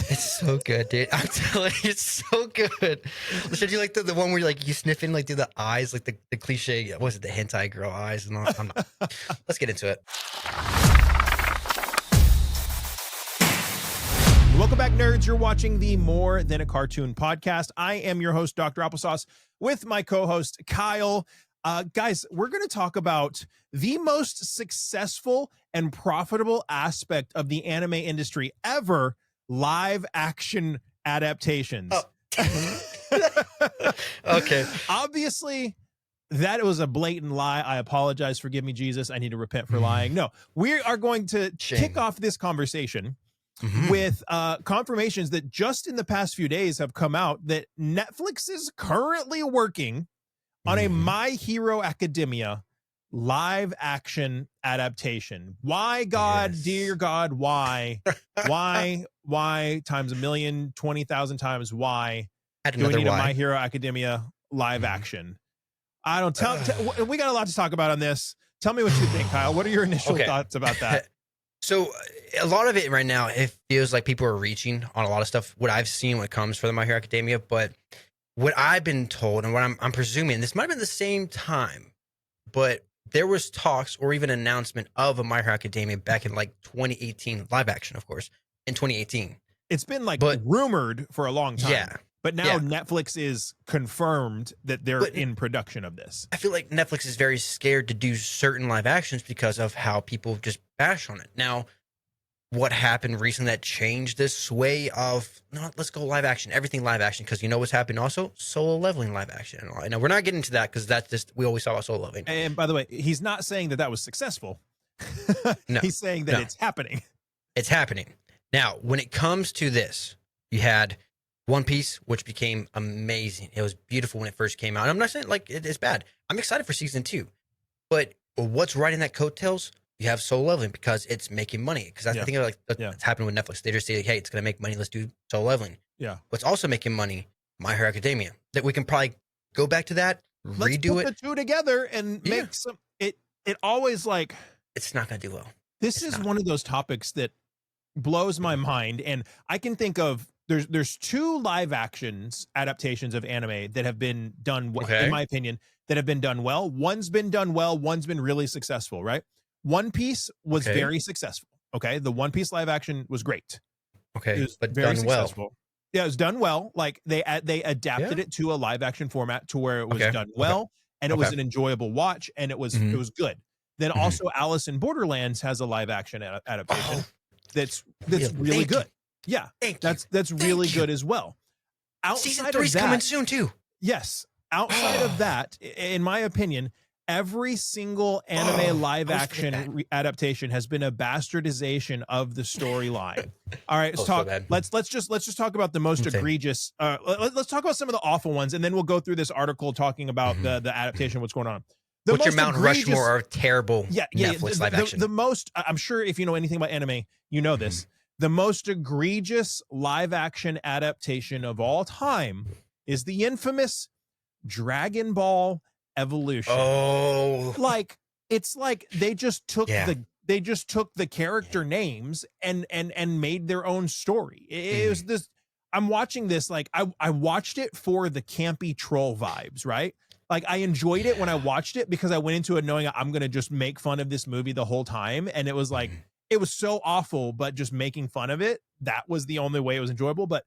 It's so good, dude. I'm telling you, it's so good. Should you like the one where you sniff in like through the eyes, like the cliche, what was it, the hentai girl eyes and all? I'm not. Let's get into it. Welcome back, nerds. You're watching the More Than a Cartoon podcast. I am your host, Dr. Applesauce, with my co-host, Kyle. Guys, we're going to talk about the most successful and profitable aspect of the anime industry ever, live action adaptations. Oh. Okay. Obviously, that was a blatant lie. I apologize. Forgive me, Jesus. I need to repent for lying. No, we are going to kick off this conversation with confirmations that just in the past few days have come out that Netflix is currently working on a My Hero Academia live action adaptation. Why, God, dear God, why? Why times a million, 20,000 times why do we need a My Hero Academia live action? I don't we got a lot to talk about on this. Tell me what you think, Kyle. What are your initial thoughts about that? So a lot of it right now, it feels like people are reaching on a lot of stuff, what I've seen when it comes for the My Hero Academia. But what I've been told and what I'm presuming, this might have been the same time, but there was talks or even announcement of a My Hero Academia back in like 2018, live action, of course, in 2018. It's been rumored for a long time. Yeah. But now Netflix is confirmed that they're in production of this. I feel like Netflix is very scared to do certain live actions because of how people just bash on it. Now, what happened recently that changed this sway of, no, let's go live action, everything live action, because you know what's happening also? Solo leveling live action. And all. Now, we're not getting into that because that's just, we always talk about solo leveling. And by the way, he's not saying that was successful. No, he's saying that it's happening. It's happening. Now, when it comes to this, you had One Piece, which became amazing. It was beautiful when it first came out. And I'm not saying like it's bad. I'm excited for season 2. But what's riding that coattails? You have solo leveling because it's making money. Because I think like that's happening with Netflix. They just say, hey, it's going to make money. Let's do solo leveling. Yeah. What's also making money? My Hero Academia. That we can probably go back to that, redo it. The two together and make some. It always like. It's not going to do well. This is one of those topics that blows my mind. And I can think of. There's 2 live actions adaptations of anime that have been done, in my opinion, that have been done well. One's been done well. One's been really successful, right? One Piece was very successful. Okay. The One Piece live action was great. Okay. It was but very done successful. Well. Yeah, it was done well. Like they adapted it to a live action format to where it was done well and it was an enjoyable watch and it was good. Then also Alice in Borderlands has a live action adaptation that's really good. Yeah, that's really good as well. Season 3 is coming soon too. Yes. Outside of that, in my opinion, every single anime live action adaptation has been a bastardization of the storyline. All right, let's just talk about the most egregious. Let's talk about some of the awful ones, and then we'll go through this article talking about the adaptation, what's going on. What's your Mount Rushmore of terrible Netflix live action? The most, I'm sure if you know anything about anime, you know this. The most egregious live action adaptation of all time is the infamous Dragon Ball Evolution. Oh, like it's like they just took the character names and made their own story. It was this. I'm watching this like I watched it for the campy troll vibes, right? Like I enjoyed it when I watched it because I went into it knowing I'm gonna just make fun of this movie the whole time, and it was like. It was so awful, but just making fun of it, that was the only way it was enjoyable. But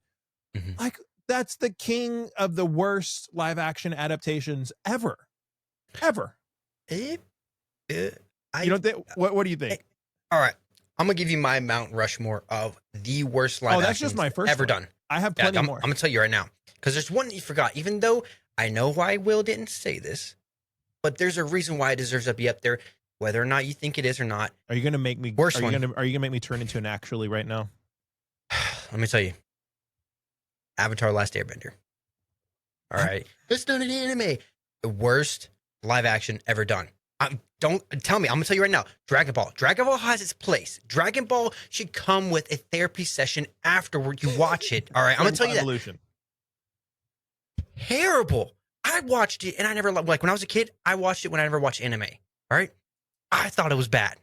like, that's the king of the worst live action adaptations ever. You don't think, what do you think? All right. I'm going to give you my Mount Rushmore of the worst live that's just my first ever done. I have plenty more. I'm going to tell you right now, because there's one you forgot, even though I know why Will didn't say this, but there's a reason why it deserves to be up there. Whether or not you think it is or not. Are you going to make me worse? Are you going to make me turn into an actually right now? Let me tell you. Avatar: Last Airbender. All right. It's not an anime. The worst live action ever done. Don't tell me. I'm going to tell you right now. Dragon Ball. Dragon Ball has its place. Dragon Ball should come with a therapy session afterward you watch it. All right. I'm going to tell you that. Terrible. I watched it and I never, like when I was a kid, I watched it when I never watched anime. All right. I thought it was bad.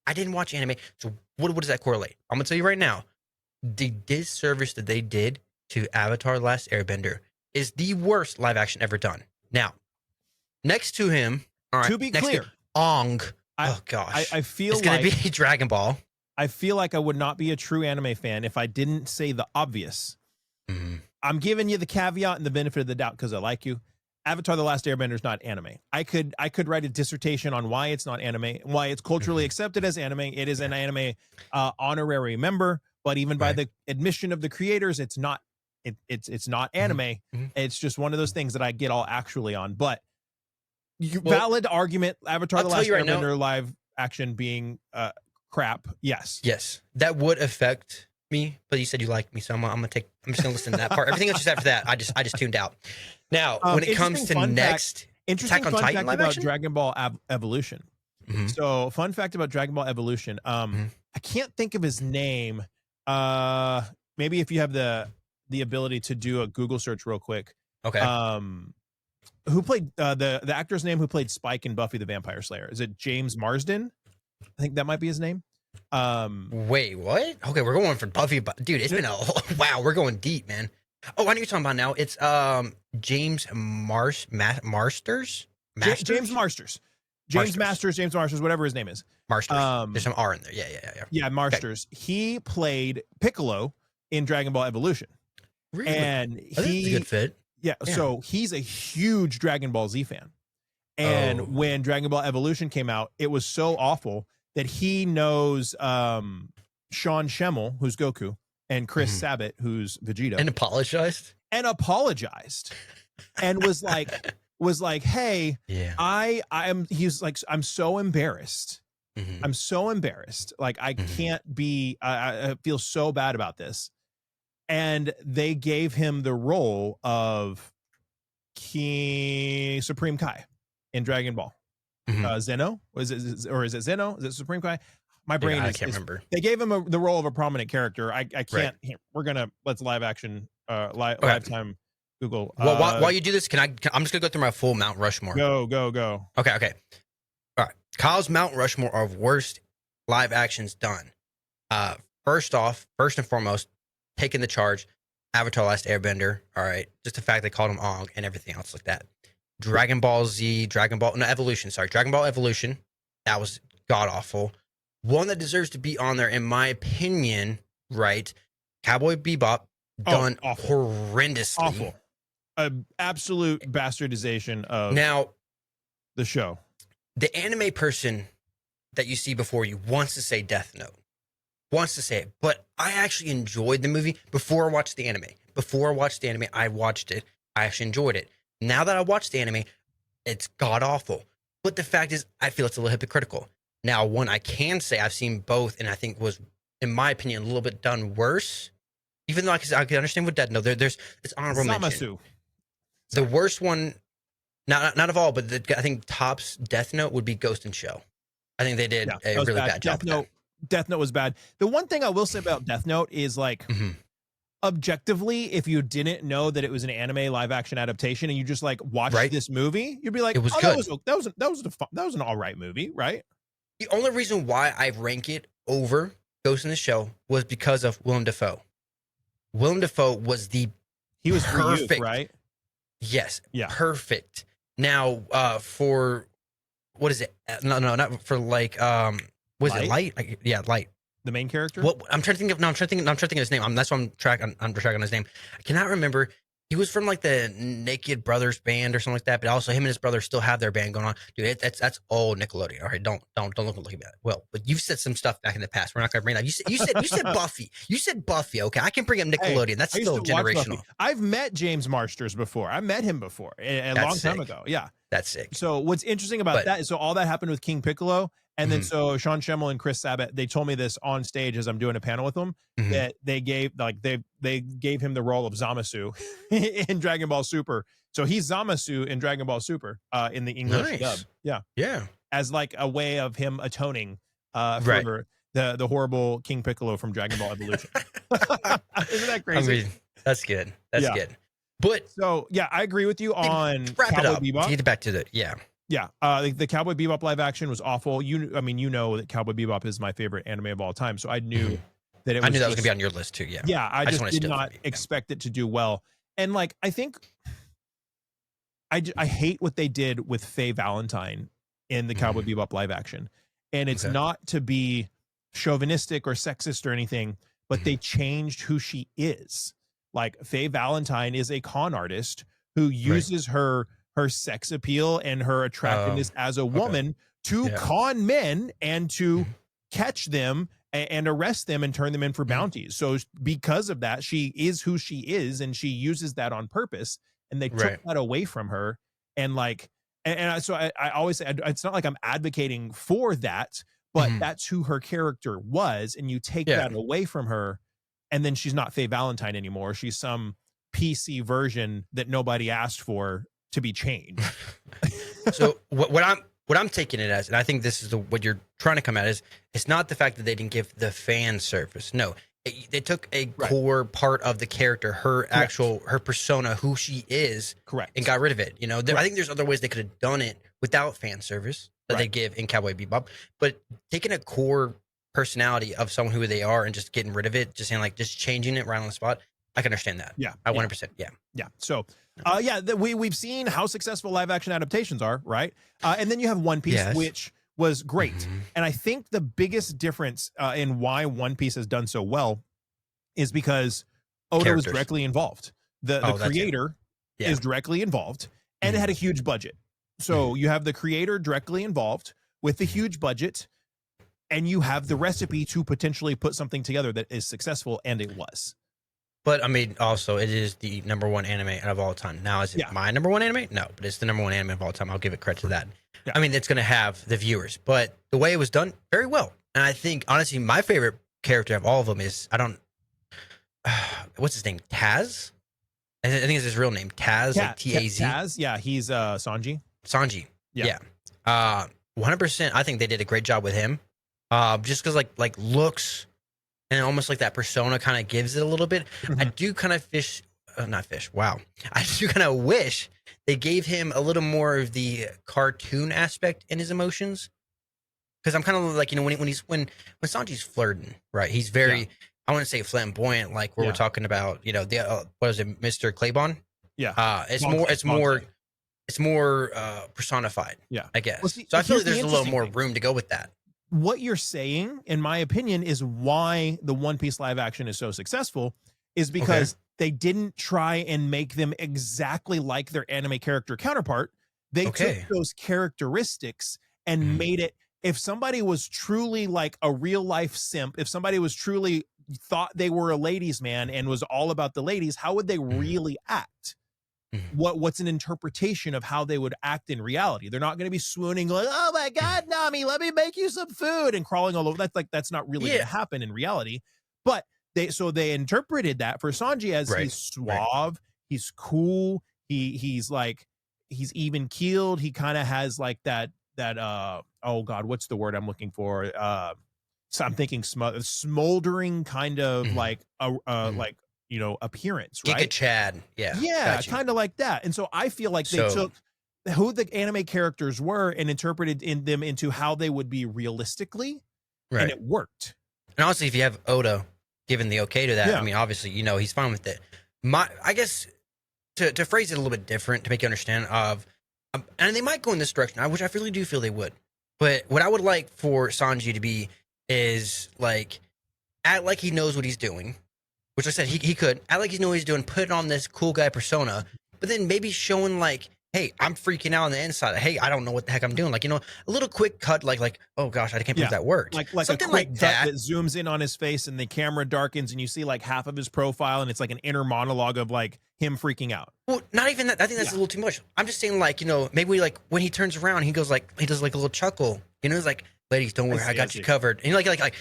I didn't watch anime. So what does that correlate? I'm going to tell you right now. the disservice that they did to Avatar: The Last Airbender is the worst live action ever done. Now, next to him, all right, To be clear, Ong. I feel it's gonna like be Dragon Ball. I feel like I would not be a true anime fan if I didn't say the obvious. Mhm. I'm giving you the caveat and the benefit of the doubt because I like you. Avatar: The Last Airbender is not anime. I could write a dissertation on why it's not anime, why it's culturally accepted as anime. It is an anime honorary member, but even by the admission of the creators, it's not. It's not anime. It's just one of those things that I get all actually on. But valid argument. Avatar: The Last Airbender live action being crap. Yes, that would affect me. But you said you liked me, so I'm just gonna listen to that part. Everything else just after that, I just tuned out. Now, when it comes to next, interesting Attack on fun Titan fact live about action? Dragon Ball Evolution. So, fun fact about Dragon Ball Evolution. I can't think of his name. Maybe if you have the ability to do a Google search real quick. Okay. Who played the actor's name who played Spike in Buffy the Vampire Slayer? Is it James Marsden? I think that might be his name. Wait, what? Okay, we're going for Buffy, but dude, it's been wow, we're going deep, man. Oh, I know you're talking about now. It's James Masters. James Marsters. James Marsters, whatever his name is. Marsters. There's some R in there. Yeah. Marsters. Okay. He played Piccolo in Dragon Ball Evolution. Really? And that's a good fit. Yeah, so he's a huge Dragon Ball Z fan. And when Dragon Ball Evolution came out, it was so awful that he knows Sean Schemmel, who's Goku, and Chris Sabat, who's Vegeta, and apologized and was like, hey, he's like, I'm so embarrassed. I'm so embarrassed. Like, I can't be, I feel so bad about this. And they gave him the role of Supreme Kai in Dragon Ball. Zeno? Is it Zeno? Is it Supreme Kai? My brain I can't remember. They gave him the role of a prominent character. I can't. Let's live action, lifetime Google. While you do this, I'm just gonna go through my full Mount Rushmore. Go. Okay. All right. Kyle's Mount Rushmore of worst live actions done. First and foremost, taking the charge, Avatar: Last Airbender. All right, just the fact they called him Ong and everything else like that. Dragon Ball Evolution. Sorry, Dragon Ball Evolution. That was god awful. One that deserves to be on there, in my opinion, right? Cowboy Bebop, done horrendously. Awful. An absolute bastardization of the show. The anime person that you see before you wants to say Death Note. Wants to say it, but I actually enjoyed the movie before I watched the anime. I watched it. I actually enjoyed it. Now that I watched the anime, it's god awful. But the fact is, I feel it's a little hypocritical. Now, one I can say I've seen both, and I think was, in my opinion, a little bit done worse. Even though I can understand with Death Note, there's it's honorable mention. The worst one, not of all, but I think tops Death Note would be Ghost in Shell. I think they did a really bad job with that. Death Note was bad. The one thing I will say about Death Note is, like, objectively, if you didn't know that it was an anime live action adaptation and you just like watched this movie, you'd be like, it was good. That was an all right movie, right? The only reason why I rank it over Ghost in the Shell was because of Willem Dafoe. Willem Dafoe was he was perfect, for youth, right? Yes, yeah, perfect. Now, for what is it? No, not for like was it Light? Light. The main character. What I'm trying to think of. No, I'm trying to think of his name. That's why I'm tracking his name. I cannot remember. He was from like the Naked Brothers band or something like that. But also, him and his brother still have their band going on. Dude, that's old Nickelodeon. All right, don't look at me. Well, but you've said some stuff back in the past. We're not going to bring that. You said Buffy. You said Buffy. Okay, I can bring up Nickelodeon. Hey, that's still generational. I've met James Marsters before. I met him before a long time ago. Yeah, that's sick. So what's interesting about that is all that happened with King Piccolo. And then so Sean Schemmel and Chris Sabat, they told me this on stage as I'm doing a panel with them, that they gave him the role of Zamasu in Dragon Ball Super. So he's Zamasu in Dragon Ball Super in the English dub. Yeah. As like a way of him atoning for the horrible King Piccolo from Dragon Ball Evolution. Isn't that crazy? I mean, that's good. That's good. But so I agree with you on Cowboy Bebop. Get back to the the Cowboy Bebop live action was awful. You know that Cowboy Bebop is my favorite anime of all time. So I knew that it I was knew that was just, gonna be on your list too. Yeah. yeah, I just just want to did steal it not from you. expect it to do well. And like, I think I hate what they did with Faye Valentine in the Cowboy Bebop live action. And it's Okay. not to be chauvinistic or sexist or anything, but they changed who she is. Like Faye Valentine is a con artist who uses her sex appeal and her attractiveness as a woman to con men and to catch them and arrest them and turn them in for bounties. So because of that, she is who she is, and she uses that on purpose. And they took that away from her. And like, so I always say, it's not like I'm advocating for that, but that's who her character was. And you take that away from her, and then she's not Faye Valentine anymore. She's some PC version that nobody asked for to be changed. So what I'm taking it as, and I think this is what you're trying to come at, is it's not the fact that they didn't give the fan service. No, they took a core part of the character, her actual, her persona, who she is, and got rid of it. You know, I think there's other ways they could have done it without fan service that they give in Cowboy Bebop, but taking a core personality of someone who they are and just getting rid of it, just saying like just changing it right on the spot. I can understand that. Yeah, I 100%. Yeah. So, we've seen how successful live action adaptations are, right? And then you have One Piece, which was great. And I think the biggest difference in why One Piece has done so well is because Oda was directly involved. The creator is directly involved, and it had a huge budget. So you have the creator directly involved with the huge budget, and you have the recipe to potentially put something together that is successful, and it was. But I mean, also, it is the #1 anime of all time. Now, is it my #1 anime? No, but it's the #1 anime of all time. I'll give it credit to that. I mean, it's going to have the viewers, but the way it was done, very well. And I think, honestly, my favorite character of all of them is, what's his name? Taz? I think it's his real name. Taz, like T-A-Z. Taz, yeah, he's Sanji. Sanji, yeah. 100%, I think they did a great job with him. Just because, like looks and almost like that persona kind of gives it a little bit. I do kind of I do kind of wish they gave him a little more of the cartoon aspect in his emotions. Because I'm kind of like, you know, when Sanji's flirting, right? He's very, I wouldn't say flamboyant, like where we're talking about, you know, the what is it, Mr. Claybon? Yeah. It's more personified. Yeah, I guess. Well, see, so I feel like there's a little more room to go with that. What you're saying, in my opinion, is why the One Piece live action is so successful, is because they didn't try and make them exactly like their anime character counterpart. They took those characteristics and made it, if somebody was truly like a real life simp, if somebody was truly thought they were a ladies' man and was all about the ladies, how would they really act? What's an interpretation of how they would act in reality? They're not going to be swooning like, oh my God, Nami, let me make you some food, and crawling all over. That's not really going to happen in reality. But they interpreted that for Sanji as he's suave, he's cool, he's even keeled. He kind of has like that oh God, what's the word I'm looking for? So I'm thinking smoldering kind of like like, you know, appearance, right? Giga Chad. Yeah, kind of like that. And so I feel like they took who the anime characters were and interpreted them into how they would be realistically, and it worked. And honestly, if you have Oda giving the okay to that, I mean, obviously, you know, he's fine with it. I guess to phrase it a little bit different, to make you understand, and they might go in this direction, which I really do feel they would. But what I would like for Sanji to be is like, act like he knows what he's doing. Which I said he could act like he knows what he's doing, put on this cool guy persona, but then maybe showing like, hey, I'm freaking out on the inside. Hey, I don't know what the heck I'm doing. Like, you know, a little quick cut, like, oh gosh, I can't believe that worked. Like something a quick cut that zooms in on his face and the camera darkens and you see like half of his profile and it's like an inner monologue of like him freaking out. Well, not even that. I think that's a little too much. I'm just saying, like, you know, maybe like when he turns around, he does like a little chuckle. You know, it's like, ladies, don't worry, I got you covered. And you're like.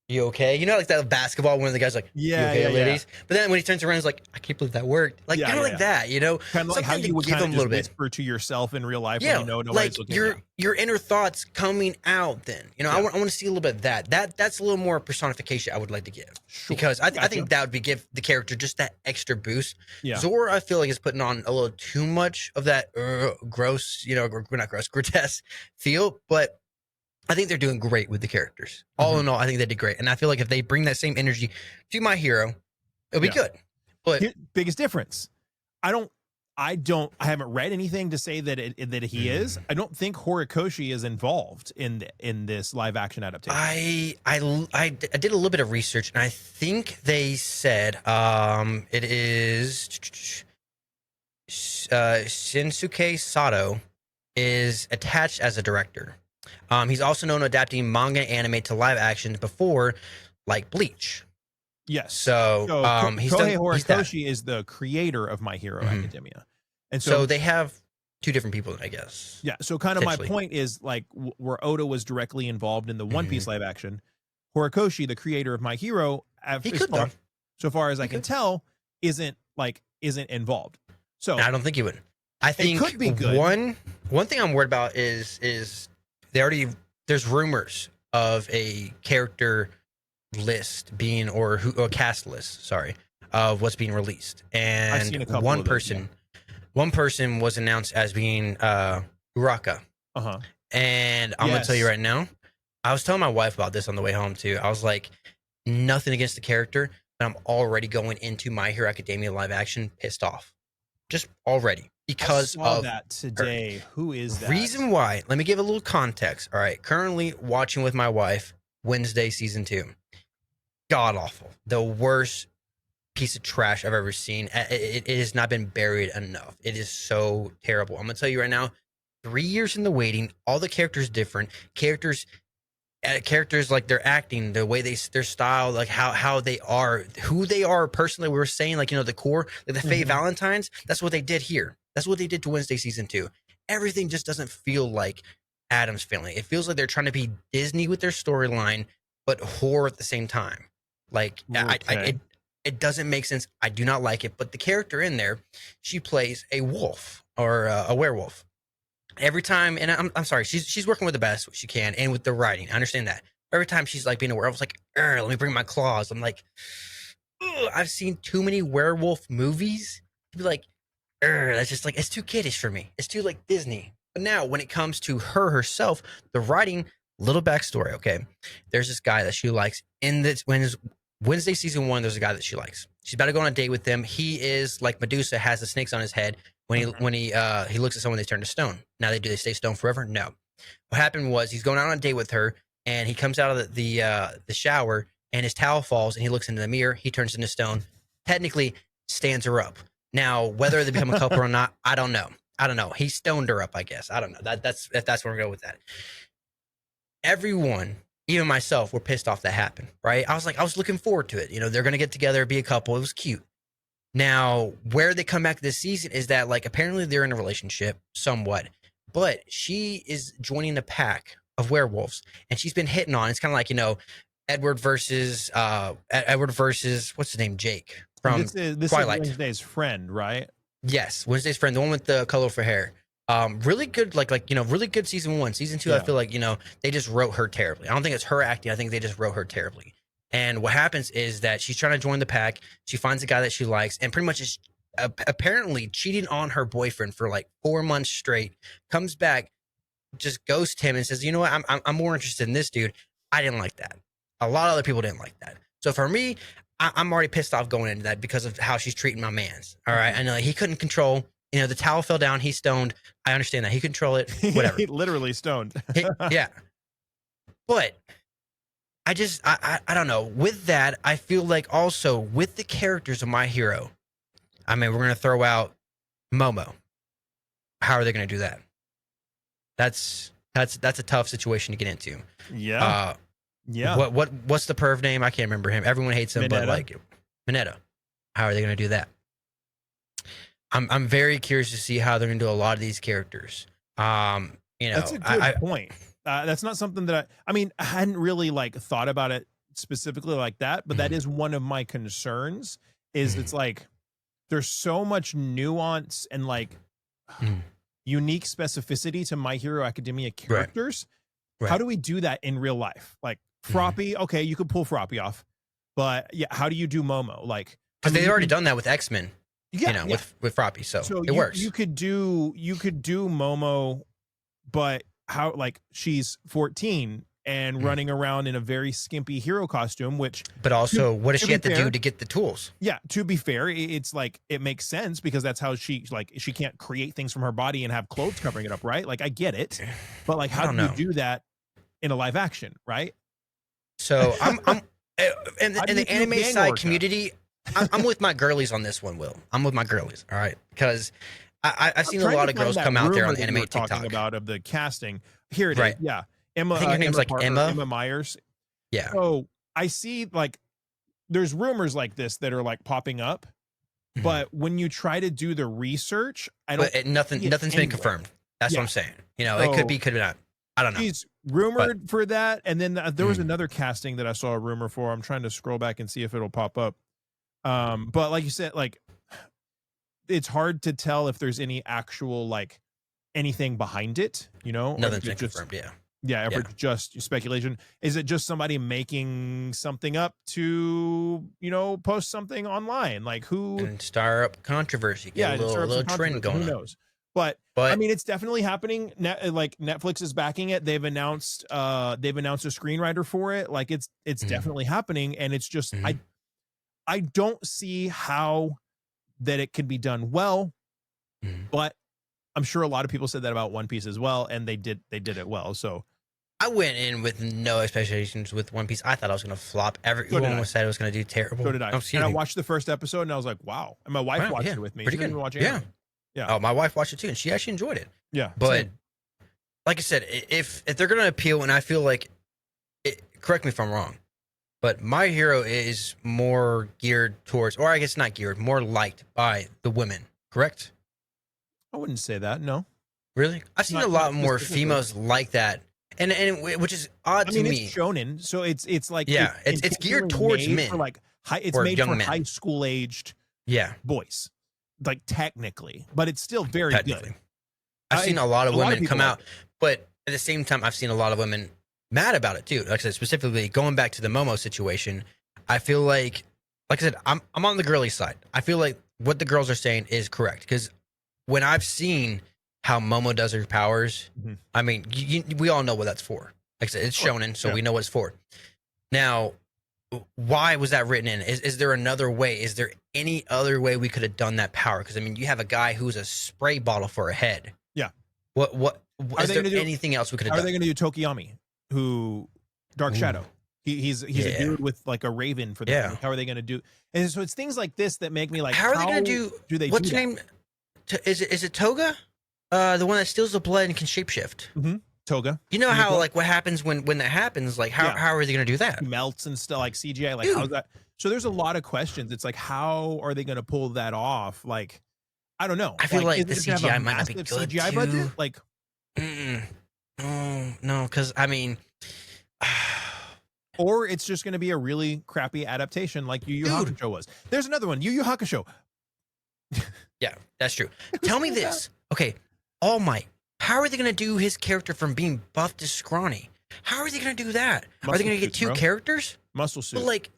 You okay? You know, like that basketball, one of the guys like, ladies. But then when he turns around, he's like, I can't believe that worked. Like, kind of like that, you know? Kind of like how you would give him a little bit. Whisper to yourself in real life when you know nobody's looking at you. Your inner thoughts coming out then. You know, I want to see a little bit of that. That's a little more personification I would like to give. Sure. Because I think that would give the character just that extra boost. Zoro, I feel like, is putting on a little too much of that gross, you know, not gross, grotesque feel. But I think they're doing great with the characters. All in all, I think they did great. And I feel like if they bring that same energy to My Hero, it'll be good. But biggest difference, I haven't read anything to say that he is. I don't think Horikoshi is involved in this live action adaptation. I did a little bit of research, and I think they said it is Shinsuke Sato is attached as a director. He's also known to adapting manga and anime to live action before, like Bleach. Yes. So Kohei Horikoshi is the creator of My Hero Academia. And so they have two different people, I guess. Yeah. So kind of my point is like where Oda was directly involved in the One Piece live action, Horikoshi, the creator of My Hero, so far as I can tell, isn't involved. So I don't think he would. I think it could be good. One thing I'm worried about is there's rumors of a character list being or a cast list, of what's being released, and one person was announced as being Uraka. And I'm gonna tell you right now, I was telling my wife about this on the way home too. I was like, nothing against the character, but I'm already going into My Hero Academia live action pissed off, just already. Because I saw that today. Who is that? Reason why, let me give a little context. All right. Currently watching with my wife Wednesday season 2. God awful. The worst piece of trash I've ever seen. It has not been buried enough. It is so terrible. I'm going to tell you right now, 3 years in the waiting, all the characters different. Characters like their acting, the way their style, like how they are, who they are personally. We were saying, like, the core, like the Faye Valentines, that's what they did here. That's what they did to Wednesday season 2. Everything just doesn't feel like Addams Family. It feels like they're trying to be Disney with their storyline, but horror at the same time. Like, it doesn't make sense. I do not like it. But the character in there, she plays a wolf or a werewolf. Every time, and I'm sorry, she's working with the best she can and with the writing. I understand that. Every time she's like being a werewolf, like, let me bring my claws. I'm like, I've seen too many werewolf movies to be like, that's just like, it's too kiddish for me. It's too like Disney. But now when it comes to her herself, the writing, little backstory. Okay, there's this guy that she likes in this Wednesday season 1. There's a guy that she likes. She's about to go on a date with him. He is like Medusa, has the snakes on his head. When he looks at someone, they turn to stone. Now they stay stone forever? No. What happened was he's going out on a date with her, and he comes out of the shower, and his towel falls, and he looks into the mirror. He turns into stone. Technically, stands her up. Now, whether they become a couple or not, I don't know. He stoned her up, I guess. I don't know. That's where we're going with that. Everyone, even myself, were pissed off that happened, right? I was looking forward to it. They're going to get together, be a couple. It was cute. Now, where they come back this season is that, like, apparently they're in a relationship somewhat, but she is joining the pack of werewolves, and she's been hitting on. It's kind of like, Edward versus what's his name, Jake from this Twilight. Is Wednesday's friend, right? Yes, Wednesday's friend, the one with the colorful hair. Really good, really good season 1. Season 2, yeah. I feel like they just wrote her terribly. I don't think it's her acting. I think they just wrote her terribly. And what happens is that she's trying to join the pack. She finds a guy that she likes, and pretty much is apparently cheating on her boyfriend for like 4 months straight. Comes back, just ghosts him, and says, "You know what? I'm more interested in this dude." I didn't like that. A lot of other people didn't like that. So for me, I'm already pissed off going into that because of how she's treating my mans. All right, I know he couldn't control. The towel fell down. He's stoned. I understand that he control it. Whatever. He literally stoned. Yeah, but. I don't know. With that, I feel like also with the characters of My Hero, I mean, we're going to throw out Momo. How are they going to do that? That's a tough situation to get into. Yeah. What's the perv name? I can't remember him. Everyone hates him, but like Mineta. How are they going to do that? I'm very curious to see how they're going to do a lot of these characters. That's a good point. That's not something that I hadn't really like thought about it specifically like that, but that is one of my concerns is it's like, there's so much nuance and like unique specificity to My Hero Academia characters. Right. How do we do that in real life? Like Froppy, okay, you could pull Froppy off, but yeah, how do you do Momo? Like, because they've already done that with X-Men, with Froppy, so it works. You could do Momo, but how like she's 14 and running around in a very skimpy hero costume, which, but also what does she have to fair, do to get the tools? Yeah, to be fair, it's like it makes sense because that's how she can't create things from her body and have clothes covering it up, right? Like I get it, but like how do you do that in a live action, right? So I'm in the anime side community, I'm with my girlies on this one, Will. I'm with my girlies, all right? Because I've seen a lot of girls come out there on anime TikTok talking about of the casting. Here it right. is. Yeah. Emma, I think her name's like Emma Myers. Yeah. So I see like there's rumors like this that are like popping up, but when you try to do the research, nothing's been confirmed. That's what I'm saying. You know, it could be not. I don't know. She's rumored for that, and then there was another casting that I saw a rumor for. I'm trying to scroll back and see if it'll pop up. But like you said, like it's hard to tell if there's any actual like anything behind it. You know, nothing's been confirmed. Yeah. Yeah, if it's just speculation. Is it just somebody making something up to, you know, post something online? Like who and stir up controversy? Get a little trend going. Who knows? But I mean, it's definitely happening. Like Netflix is backing it. They've announced a screenwriter for it. Like it's definitely happening, and it's just I don't see how that it could be done well, but I'm sure a lot of people said that about One Piece as well, and they did it well. So I went in with no expectations with One Piece. I thought I was going to flop. Everyone said it was going to do terrible. So did I. And I watched the first episode, and I was like, wow. And my wife watched it with me. Pretty she good. Watch yeah. Oh, my wife watched it too, and she actually enjoyed it. Yeah. But like I said, if they're going to appeal, and I feel like, correct me if I'm wrong, but My Hero is more geared towards, or I guess not geared, more liked by the women, correct? I wouldn't say that. No. Really? I've seen a lot more females like that. And which is odd to me. It's shonen, so it's like it's geared towards men, for like it's made for high school aged boys, like technically, but it's still very good. I've seen a lot of women come out, but at the same time, I've seen a lot of women mad about it too. Like I said, specifically going back to the Momo situation, I feel like I said, I'm on the girly side. I feel like what the girls are saying is correct because when I've seen how Momo does her powers, I mean, we all know what that's for. Like I said, it's shonen, so we know what it's for. Now, why was that written in? Is there another way? Is there any other way we could have done that power? Because I mean, you have a guy who's a spray bottle for a head. Yeah. What is there anything else we could have done? Are they going to do Tokiyami, who Dark Shadow? He's a dude with like a raven for the thing. How are they going to do? And so it's things like this that make me like, how are they going to do? What's your name? Is it Toga? The one that steals the blood and can shapeshift. Toga. You know how like what happens when that happens? Like how are they going to do that? He melts and stuff like CGI. Like how's that? So there's a lot of questions. It's like how are they going to pull that off? Like I don't know. I feel like the CGI might not be good CGI too. budget. Like no, because I mean, or it's just going to be a really crappy adaptation like Yu Yu Hakusho was. There's another one, Yu Yu Hakusho. Yeah, that's true. Tell me this. Okay, All Might. How are they going to do his character from being buff to scrawny? How are they going to do that? Are they going to get two characters? Muscle suit. But like,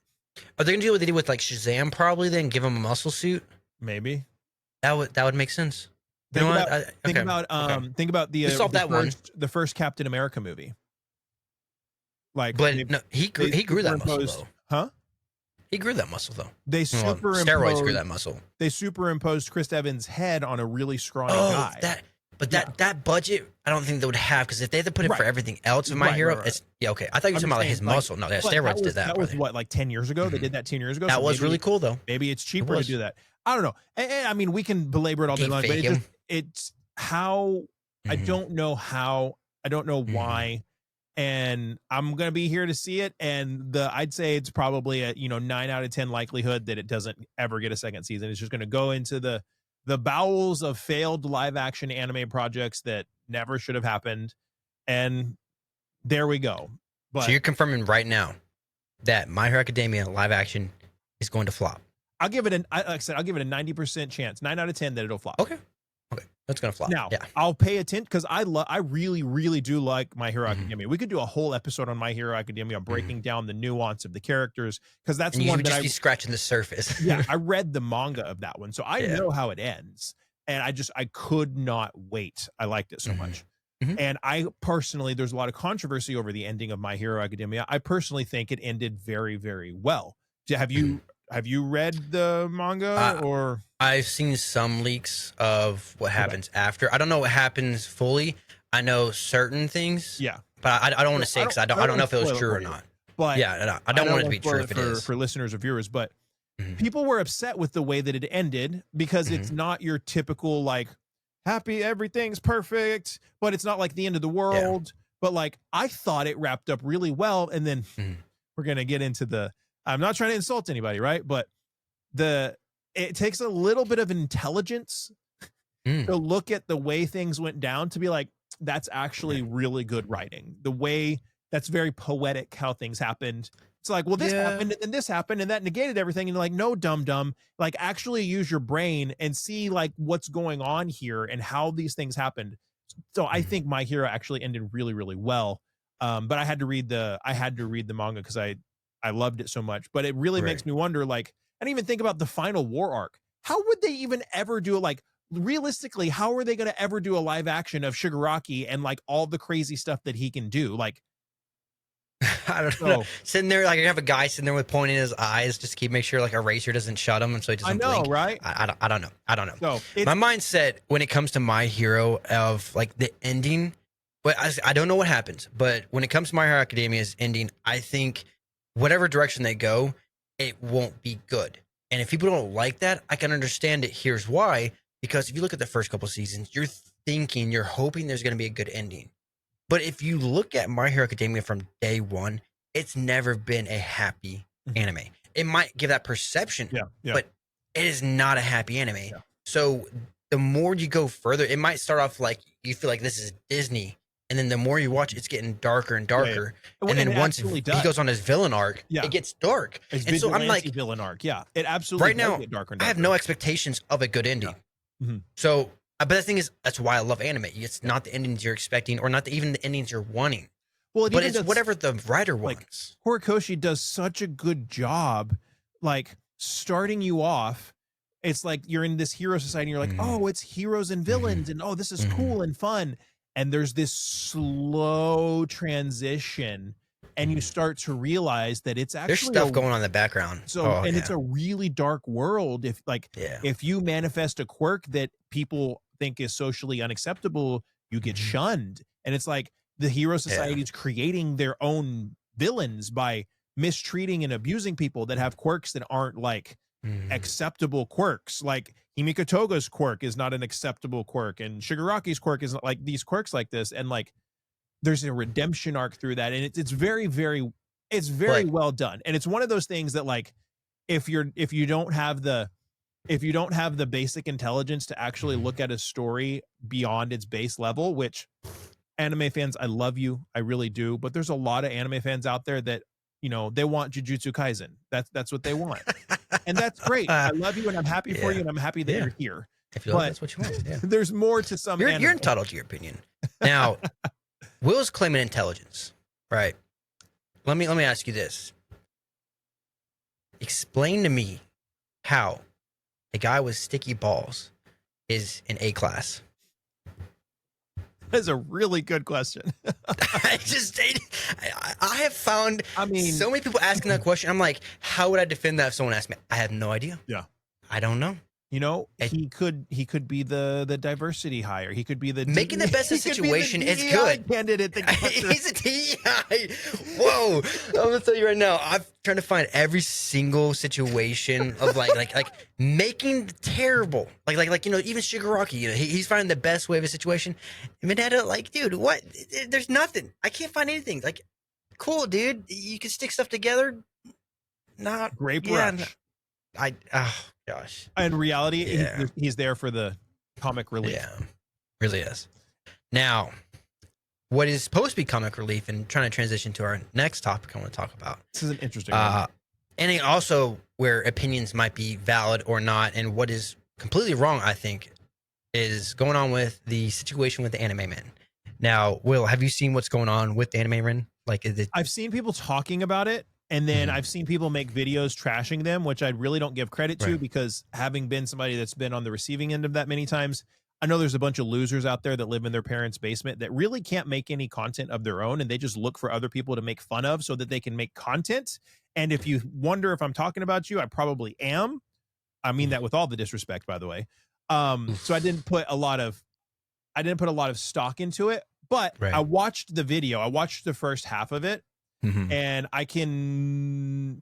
are they going to do what they did with like Shazam? Probably then give him a muscle suit. Maybe that would make sense. Think about the first Captain America movie. Like, but no, he grew that muscle though. Huh? He grew that muscle though. Steroids grew that muscle. They superimposed Chris Evans' head on a really scrawny guy. That budget, I don't think they would have because if they had to put it for everything else of My Hero, it's okay. I thought you were talking about like his muscle. No, steroids did that. That was what, like 10 years ago? They did that 10 years ago. That was really cool though. Maybe it's cheaper to do that. I don't know. And I mean, we can belabor it all day long, but it's how I don't know how. I don't know why. And I'm going to be here to see it. And I'd say it's probably a 9 out of 10 likelihood that it doesn't ever get a second season. It's just going to go into the bowels of failed live action anime projects that never should have happened. And there we go. But so you're confirming right now that My Hero Academia live action is going to flop. I'll give it like I said, I'll give it a 90% chance, 9 out of 10 that it'll flop. Okay. That's going to flop. Now, I'll pay attention because I really, really do like My Hero Academia. We could do a whole episode on My Hero Academia breaking down the nuance of the characters because that's one that be scratching the surface. Yeah, I read the manga of that one, so I know how it ends, and I could not wait. I liked it so much. And I personally, there's a lot of controversy over the ending of My Hero Academia. I personally think it ended very, very well. Have you read the manga or? I've seen some leaks of what happens after. I don't know what happens fully. I know certain things. Yeah, but I don't want to say because I don't know if it was true or not. But yeah, I don't want it to be true if it is for listeners or viewers. But people were upset with the way that it ended because it's not your typical like happy, everything's perfect, but it's not like the end of the world. But like I thought it wrapped up really well, and then we're gonna get into the. I'm not trying to insult anybody, right? But it takes a little bit of intelligence to look at the way things went down to be like, that's actually really good writing. The way that's very poetic how things happened. It's like, well, this happened and then this happened and that negated everything. And you're like, no, dumb. Like actually use your brain and see like what's going on here and how these things happened. So I think My Hero actually ended really, really well. But I had to read the manga because I loved it so much. But it really makes me wonder, like, I didn't even think about the final war arc. How would they even ever do it? Like, realistically, how are they going to ever do a live action of Shigaraki and like all the crazy stuff that he can do? Like, I don't know. Sitting there, like you have a guy sitting there with pointing his eyes just to keep make sure like a eraser doesn't shut him, and so he doesn't blink. Right? I don't know. So my mindset when it comes to My Hero of like the ending, but I don't know what happens. But when it comes to My Hero Academia's ending, I think whatever direction they go, it won't be good. And if people don't like that, I can understand it. Here's why: because if you look at the first couple seasons, you're hoping there's going to be a good ending. But if you look at My Hero Academia from day one, it's never been a happy anime. It might give that perception, but it is not a happy anime. Yeah. So the more you go further, it might start off like you feel like this is Disney. And then the more you watch, it's getting darker and darker. Yeah. And then once he goes on his villain arc, it gets dark. And so I'm like, villain arc. Yeah, it absolutely right now, get darker and darker. I have no expectations of a good ending. Yeah. So, but the thing is, that's why I love anime. It's not the endings you're expecting, or not even the endings you're wanting. Well, but it's whatever the writer wants. Like, Horikoshi does such a good job, like starting you off. It's like you're in this hero society, and you're like, oh, it's heroes and villains, and oh, this is cool and fun. And there's this slow transition, and you start to realize that it's actually there's stuff going on in the background. So, it's a really dark world. If you manifest a quirk that people think is socially unacceptable, you get shunned. And it's like the hero society is creating their own villains by mistreating and abusing people that have quirks that aren't like acceptable quirks. Like Himiko Toga's quirk is not an acceptable quirk, and Shigaraki's quirk is not like these quirks like this. And like there's a redemption arc through that, and it's very, very well done. And it's one of those things that like if you don't have the basic intelligence to actually look at a story beyond its base level, which anime fans, I love you, I really do, but there's a lot of anime fans out there that, you know, they want Jujutsu Kaisen. That's what they want. And that's great. I love you, and I'm happy for you, and I'm happy that you're here. If you like, that's what you want. There's more to some you're entitled to your opinion. Now, Will's claiming intelligence, right? Let me ask you this. Explain to me how a guy with sticky balls is in A class. That's a really good question. I have found so many people asking that question. I'm like, how would I defend that if someone asked me? I have no idea. Yeah. I don't know. You know, he could be the diversity hire. He could be the making the best of the situation is good. Candidate. He's a DEI. Whoa! I'm gonna tell you right now. I'm trying to find every single situation of like making terrible. Like you know, even Shigaraki. You know, he's finding the best way of a situation. And Mineta, like, dude, what? There's nothing. I can't find anything. Like, cool, dude. You can stick stuff together. Not grape rush. Gosh. In reality, he's there for the comic relief. Yeah, really is. Now, what is supposed to be comic relief, and trying to transition to our next topic I want to talk about. This is an interesting one. And also where opinions might be valid or not, and what is completely wrong, I think, is going on with the situation with the anime men. Now, Will, have you seen what's going on with the anime men? Like, I've seen people talking about it. And then I've seen people make videos trashing them, which I really don't give credit to, because having been somebody that's been on the receiving end of that many times, I know there's a bunch of losers out there that live in their parents' basement that really can't make any content of their own, and they just look for other people to make fun of so that they can make content. And if you wonder if I'm talking about you, I probably am. I mean that with all the disrespect, by the way. So I didn't put a lot of stock into it, but Right. I watched the video. I watched the first half of it, Mm-hmm. and I can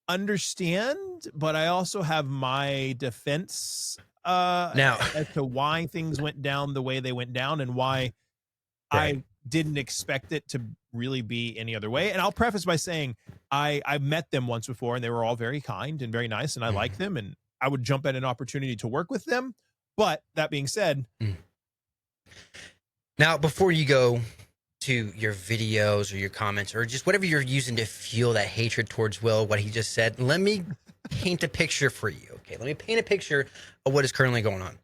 understand, but I also have my defense Now, as to why things went down the way they went down and why right. I didn't expect it to really be any other way. And I'll preface by saying I met them once before, and they were all very kind and very nice, and I like them, and I would jump at an opportunity to work with them. But that being said, now before you go to your videos or your comments or just whatever you're using to fuel that hatred towards Will, what he just said, let me paint a picture for you. Okay, let me paint a picture of what is currently going on.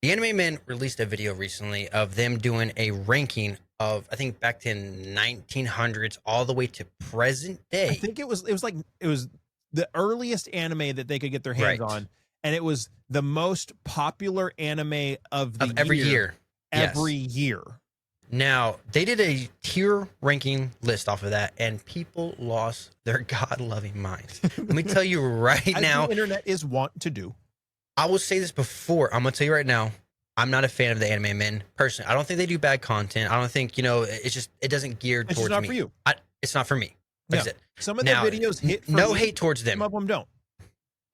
The Anime Men released a video recently of them doing a ranking of, I think, back to 1900s all the way to present day. I think it was the earliest anime that they could get their hands on, and it was the most popular anime of every year. Every year. Now, they did a tier ranking list off of that, and people lost their God-loving minds. Let me tell you right now. The internet is wont to do. I will say this before. I'm going to tell you right now. I'm not a fan of the Anime Men, personally. I don't think they do bad content. I don't think, it's just, it doesn't gear towards me. It's not for you. It's not for me. Like I said. Some of their videos hit. No hate towards them. Some of them don't.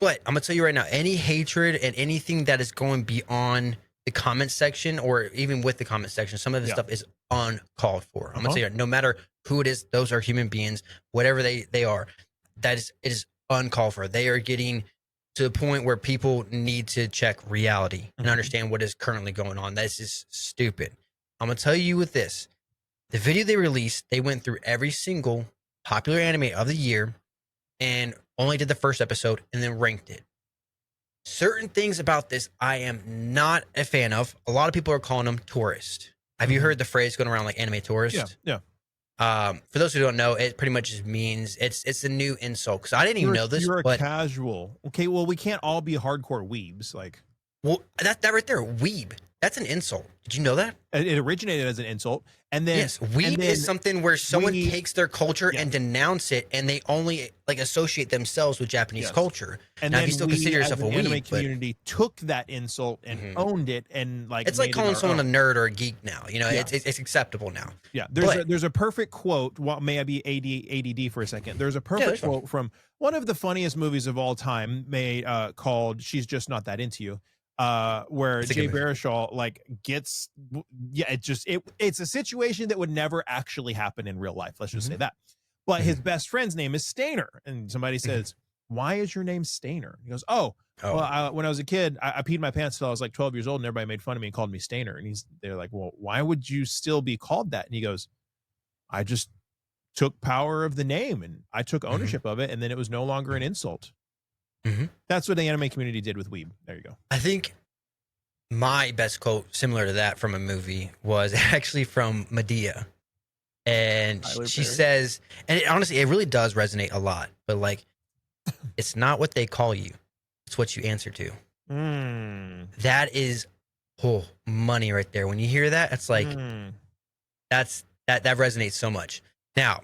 But I'm going to tell you right now, any hatred and anything that is going beyond the comment section, or even with the comment section, some of the stuff is uncalled for. I'm gonna tell you, no matter who it is, those are human beings, whatever they are. It is uncalled for. They are getting to the point where people need to check reality and understand what is currently going on. This is stupid. I'm gonna tell you with this: the video they released, they went through every single popular anime of the year and only did the first episode and then ranked it. Certain things about this I am not a fan of. A lot of people are calling them tourist. Have you heard the phrase going around like anime tourist? Yeah. For those who don't know, it pretty much just means it's a new insult. Because I didn't even know this. You're a but casual. Okay, well, we can't all be hardcore weebs. Well, that right there, weeb. That's an insult. Did you know that? It originated as an insult, and then weeb is something where someone takes their culture and denounce it, and they only associate themselves with Japanese culture. And now, then if you still consider yourself a weeb, anime community took that insult and owned it, and it's like calling someone a nerd or a geek now. It's acceptable now. Yeah, there's a perfect quote. May I be ADD for a second? There's a perfect quote from one of the funniest movies of all time, called "She's Just Not That Into You." Where Jay Baruchel gets it's a situation that would never actually happen in real life, let's just say that. But his best friend's name is Stainer, and somebody says, why is your name Stainer? He goes, well, when I was a kid, I peed my pants till I was like 12 years old, and everybody made fun of me and called me Stainer. And they're like, well, why would you still be called that? And he goes, I just took power of the name and I took ownership of it, and then it was no longer an insult. That's what the anime community did with weeb. There you go. I think my best quote similar to that from a movie was actually from Medea. And she says, and honestly, it really does resonate a lot, but it's not what they call you. It's what you answer to. That is money right there. When you hear that, it's like, that resonates so much. Now,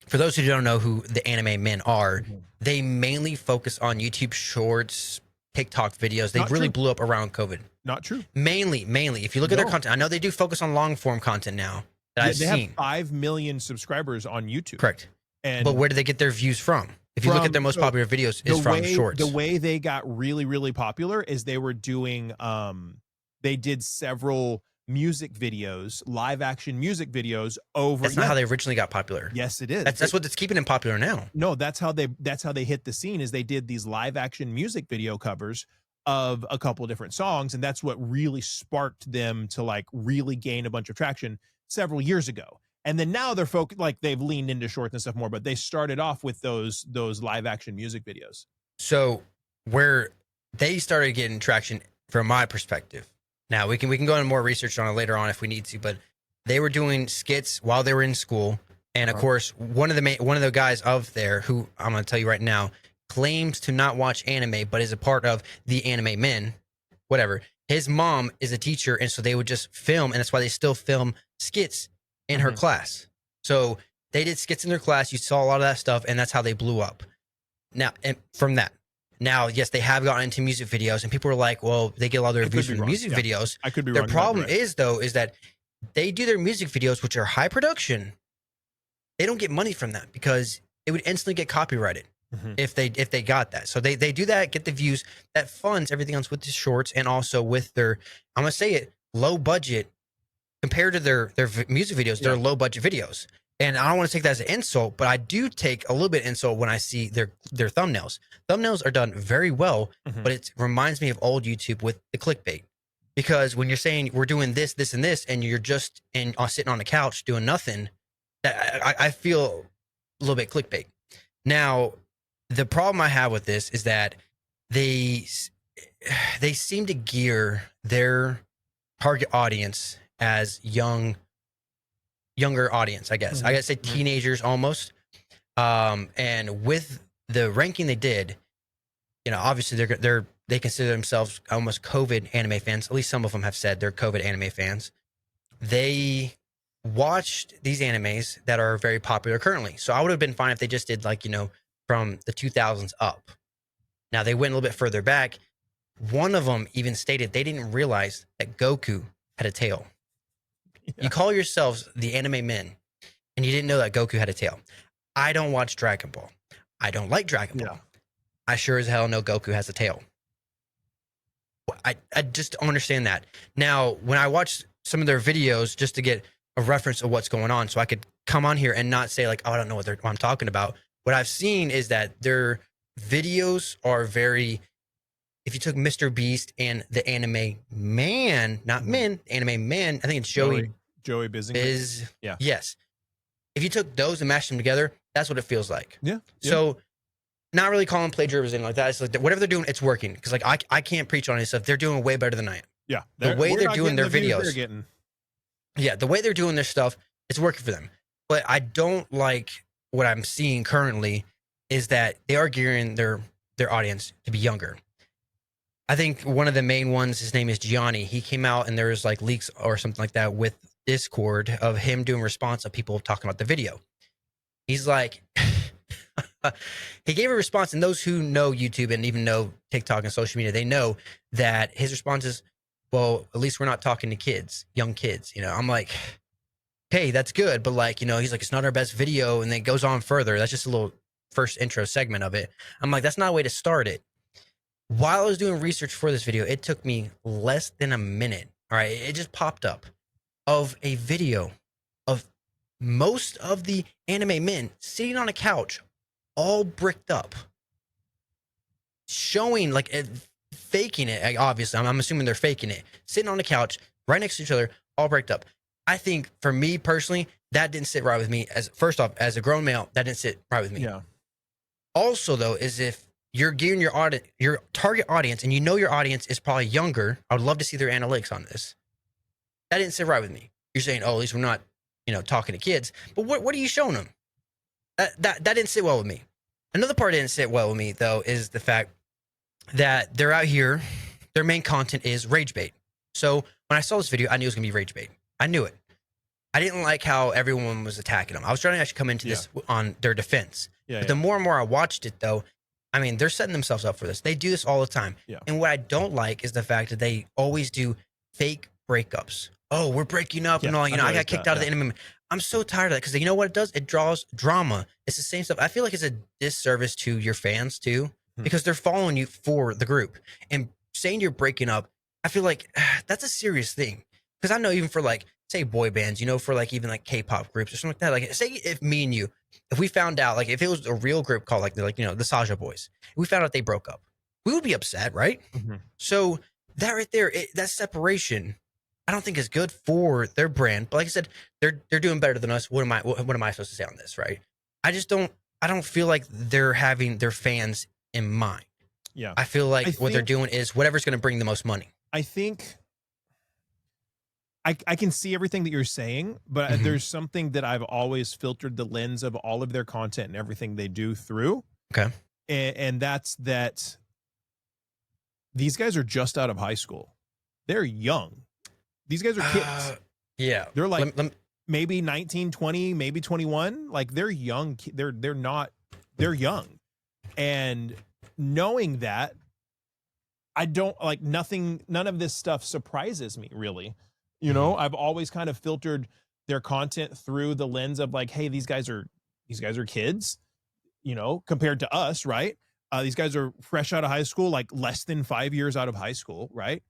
for those who don't know who the Anime Men are, they mainly focus on YouTube Shorts, TikTok videos. They really blew up around COVID. Not true. Mainly. If you look at their content, I know they do focus on long form content now that I've seen. Have 5 million subscribers on YouTube. Correct. But where do they get their views from? If you look at their most popular videos, is from Shorts. The way they got really, really popular is they were doing, they did several music videos, live action music videos over. That's not how they originally got popular. Yes, it is. That's what's keeping them popular now. No, that's how they hit the scene, is they did these live action music video covers of a couple of different songs, and that's what really sparked them to really gain a bunch of traction several years ago. And then now they're they've leaned into shorts and stuff more, but they started off with those live action music videos. So where they started getting traction, from my perspective. Now we can go into more research on it later on if we need to, but they were doing skits while they were in school, and of course one of the guys of there, who I'm going to tell you right now, claims to not watch anime but is a part of the Anime Men, whatever. His mom is a teacher, and so they would just film, and that's why they still film skits in her class. So they did skits in their class. You saw a lot of that stuff, and that's how they blew up. Now, and from that, now, yes, they have gotten into music videos, and people are like, well, they get a lot of their views from music videos. I could be wrong. The problem is, though, is that they do their music videos, which are high production. They don't get money from that because it would instantly get copyrighted if they got that. So they do that, get the views, that funds everything else with the shorts, and also with their, I'm gonna say it, low budget compared to their music videos. They're low budget videos. And I don't want to take that as an insult, but I do take a little bit insult when I see their thumbnails. Thumbnails are done very well, but it reminds me of old YouTube with the clickbait. Because when you're saying we're doing this, this, and this, and you're just sitting on the couch doing nothing, that I feel a little bit clickbait. Now, the problem I have with this is that they seem to gear their target audience as younger audience, I guess. I gotta say teenagers almost. And with the ranking they did, you know, obviously they consider themselves almost COVID anime fans. At least some of them have said they're COVID anime fans. They watched these animes that are very popular currently. So I would have been fine if they just did, like, you know, from the 2000s up. Now they went a little bit further back. One of them even stated they didn't realize that Goku had a tail. You call yourselves the anime men, and you didn't know that Goku had a tail. I don't watch Dragon Ball. I don't like Dragon Ball. I sure as hell know Goku has a tail. I just don't understand that. Now, when I watch some of their videos just to get a reference of what's going on, so I could come on here and not say like, oh, I don't know what I'm talking about. What I've seen is that their videos are very, if you took Mr. Beast and the anime man, not men, anime man, I think it's Joey Bizzington. Yes. If you took those and mashed them together, that's what it feels like. Yeah. So not really calling plagiarism like that. It's like whatever they're doing, it's working. Because like I can't preach on any stuff. They're doing way better than I am. Yeah. The way they're doing their videos. Yeah, the way they're doing their stuff, it's working for them. But I don't like what I'm seeing currently is that they are gearing their audience to be younger. I think one of the main ones, his name is Gianni. He came out and there was like leaks or something like that with Discord of him doing response of people talking about the video. He's like, he gave a response, and those who know YouTube and even know TikTok and social media, they know that his response is, well, at least we're not talking to kids, young kids. You know, I'm like, hey, that's good. But like, you know, he's like, it's not our best video. And then it goes on further. That's just a little first intro segment of it. I'm like, that's not a way to start it. While I was doing research for this video, it took me less than a minute. All right. It just popped up of a video of most of the anime men sitting on a couch, all bricked up, showing like faking it. Obviously, I'm assuming they're faking it, sitting on the couch right next to each other, all bricked up. I think for me personally, that didn't sit right with me. As first off, as a grown male, that didn't sit right with me. Yeah. Also, though, is if you're gearing your target audience, and you know your audience is probably younger, I would love to see their analytics on this. That didn't sit right with me. You're saying, oh, at least we're not, you know, talking to kids. But what are you showing them? That didn't sit well with me. Another part that didn't sit well with me, though, is the fact that they're out here, their main content is rage bait. So when I saw this video, I knew it was going to be rage bait. I knew it. I didn't like how everyone was attacking them. I was trying to actually come into this on their defense. But the more and more I watched it, though, I mean, they're setting themselves up for this. They do this all the time. Yeah. And what I don't like is the fact that they always do fake breakups. Oh, we're breaking up and all. You know, I got kicked out of the anime. I'm so tired of that because you know what it does? It draws drama. It's the same stuff. I feel like it's a disservice to your fans, too, because they're following you for the group. And saying you're breaking up, I feel like that's a serious thing. Because I know even for like, say, boy bands, you know, for like even like K-pop groups or something like that. Like, say if me and you, if we found out, like if it was a real group called like you know, the Saja Boys, we found out they broke up, we would be upset, right? So that right there, that separation, I don't think is good for their brand. But like I said, they're doing better than us. What am I supposed to say on this, right? I don't feel like they're having their fans in mind. Yeah. I feel like what they're doing is whatever's going to bring the most money. I think I can see everything that you're saying, but there's something that I've always filtered the lens of all of their content and everything they do through. Okay. And that's that these guys are just out of high school. They're young. These guys are kids. Yeah. They're like maybe 19, 20, maybe 21. Like they're young. They're young. And knowing that, I don't like none of this stuff surprises me really. You know, I've always kind of filtered their content through the lens of like, hey, these guys are kids, you know, compared to us, right? These guys are fresh out of high school, like less than 5 years out of high school, right?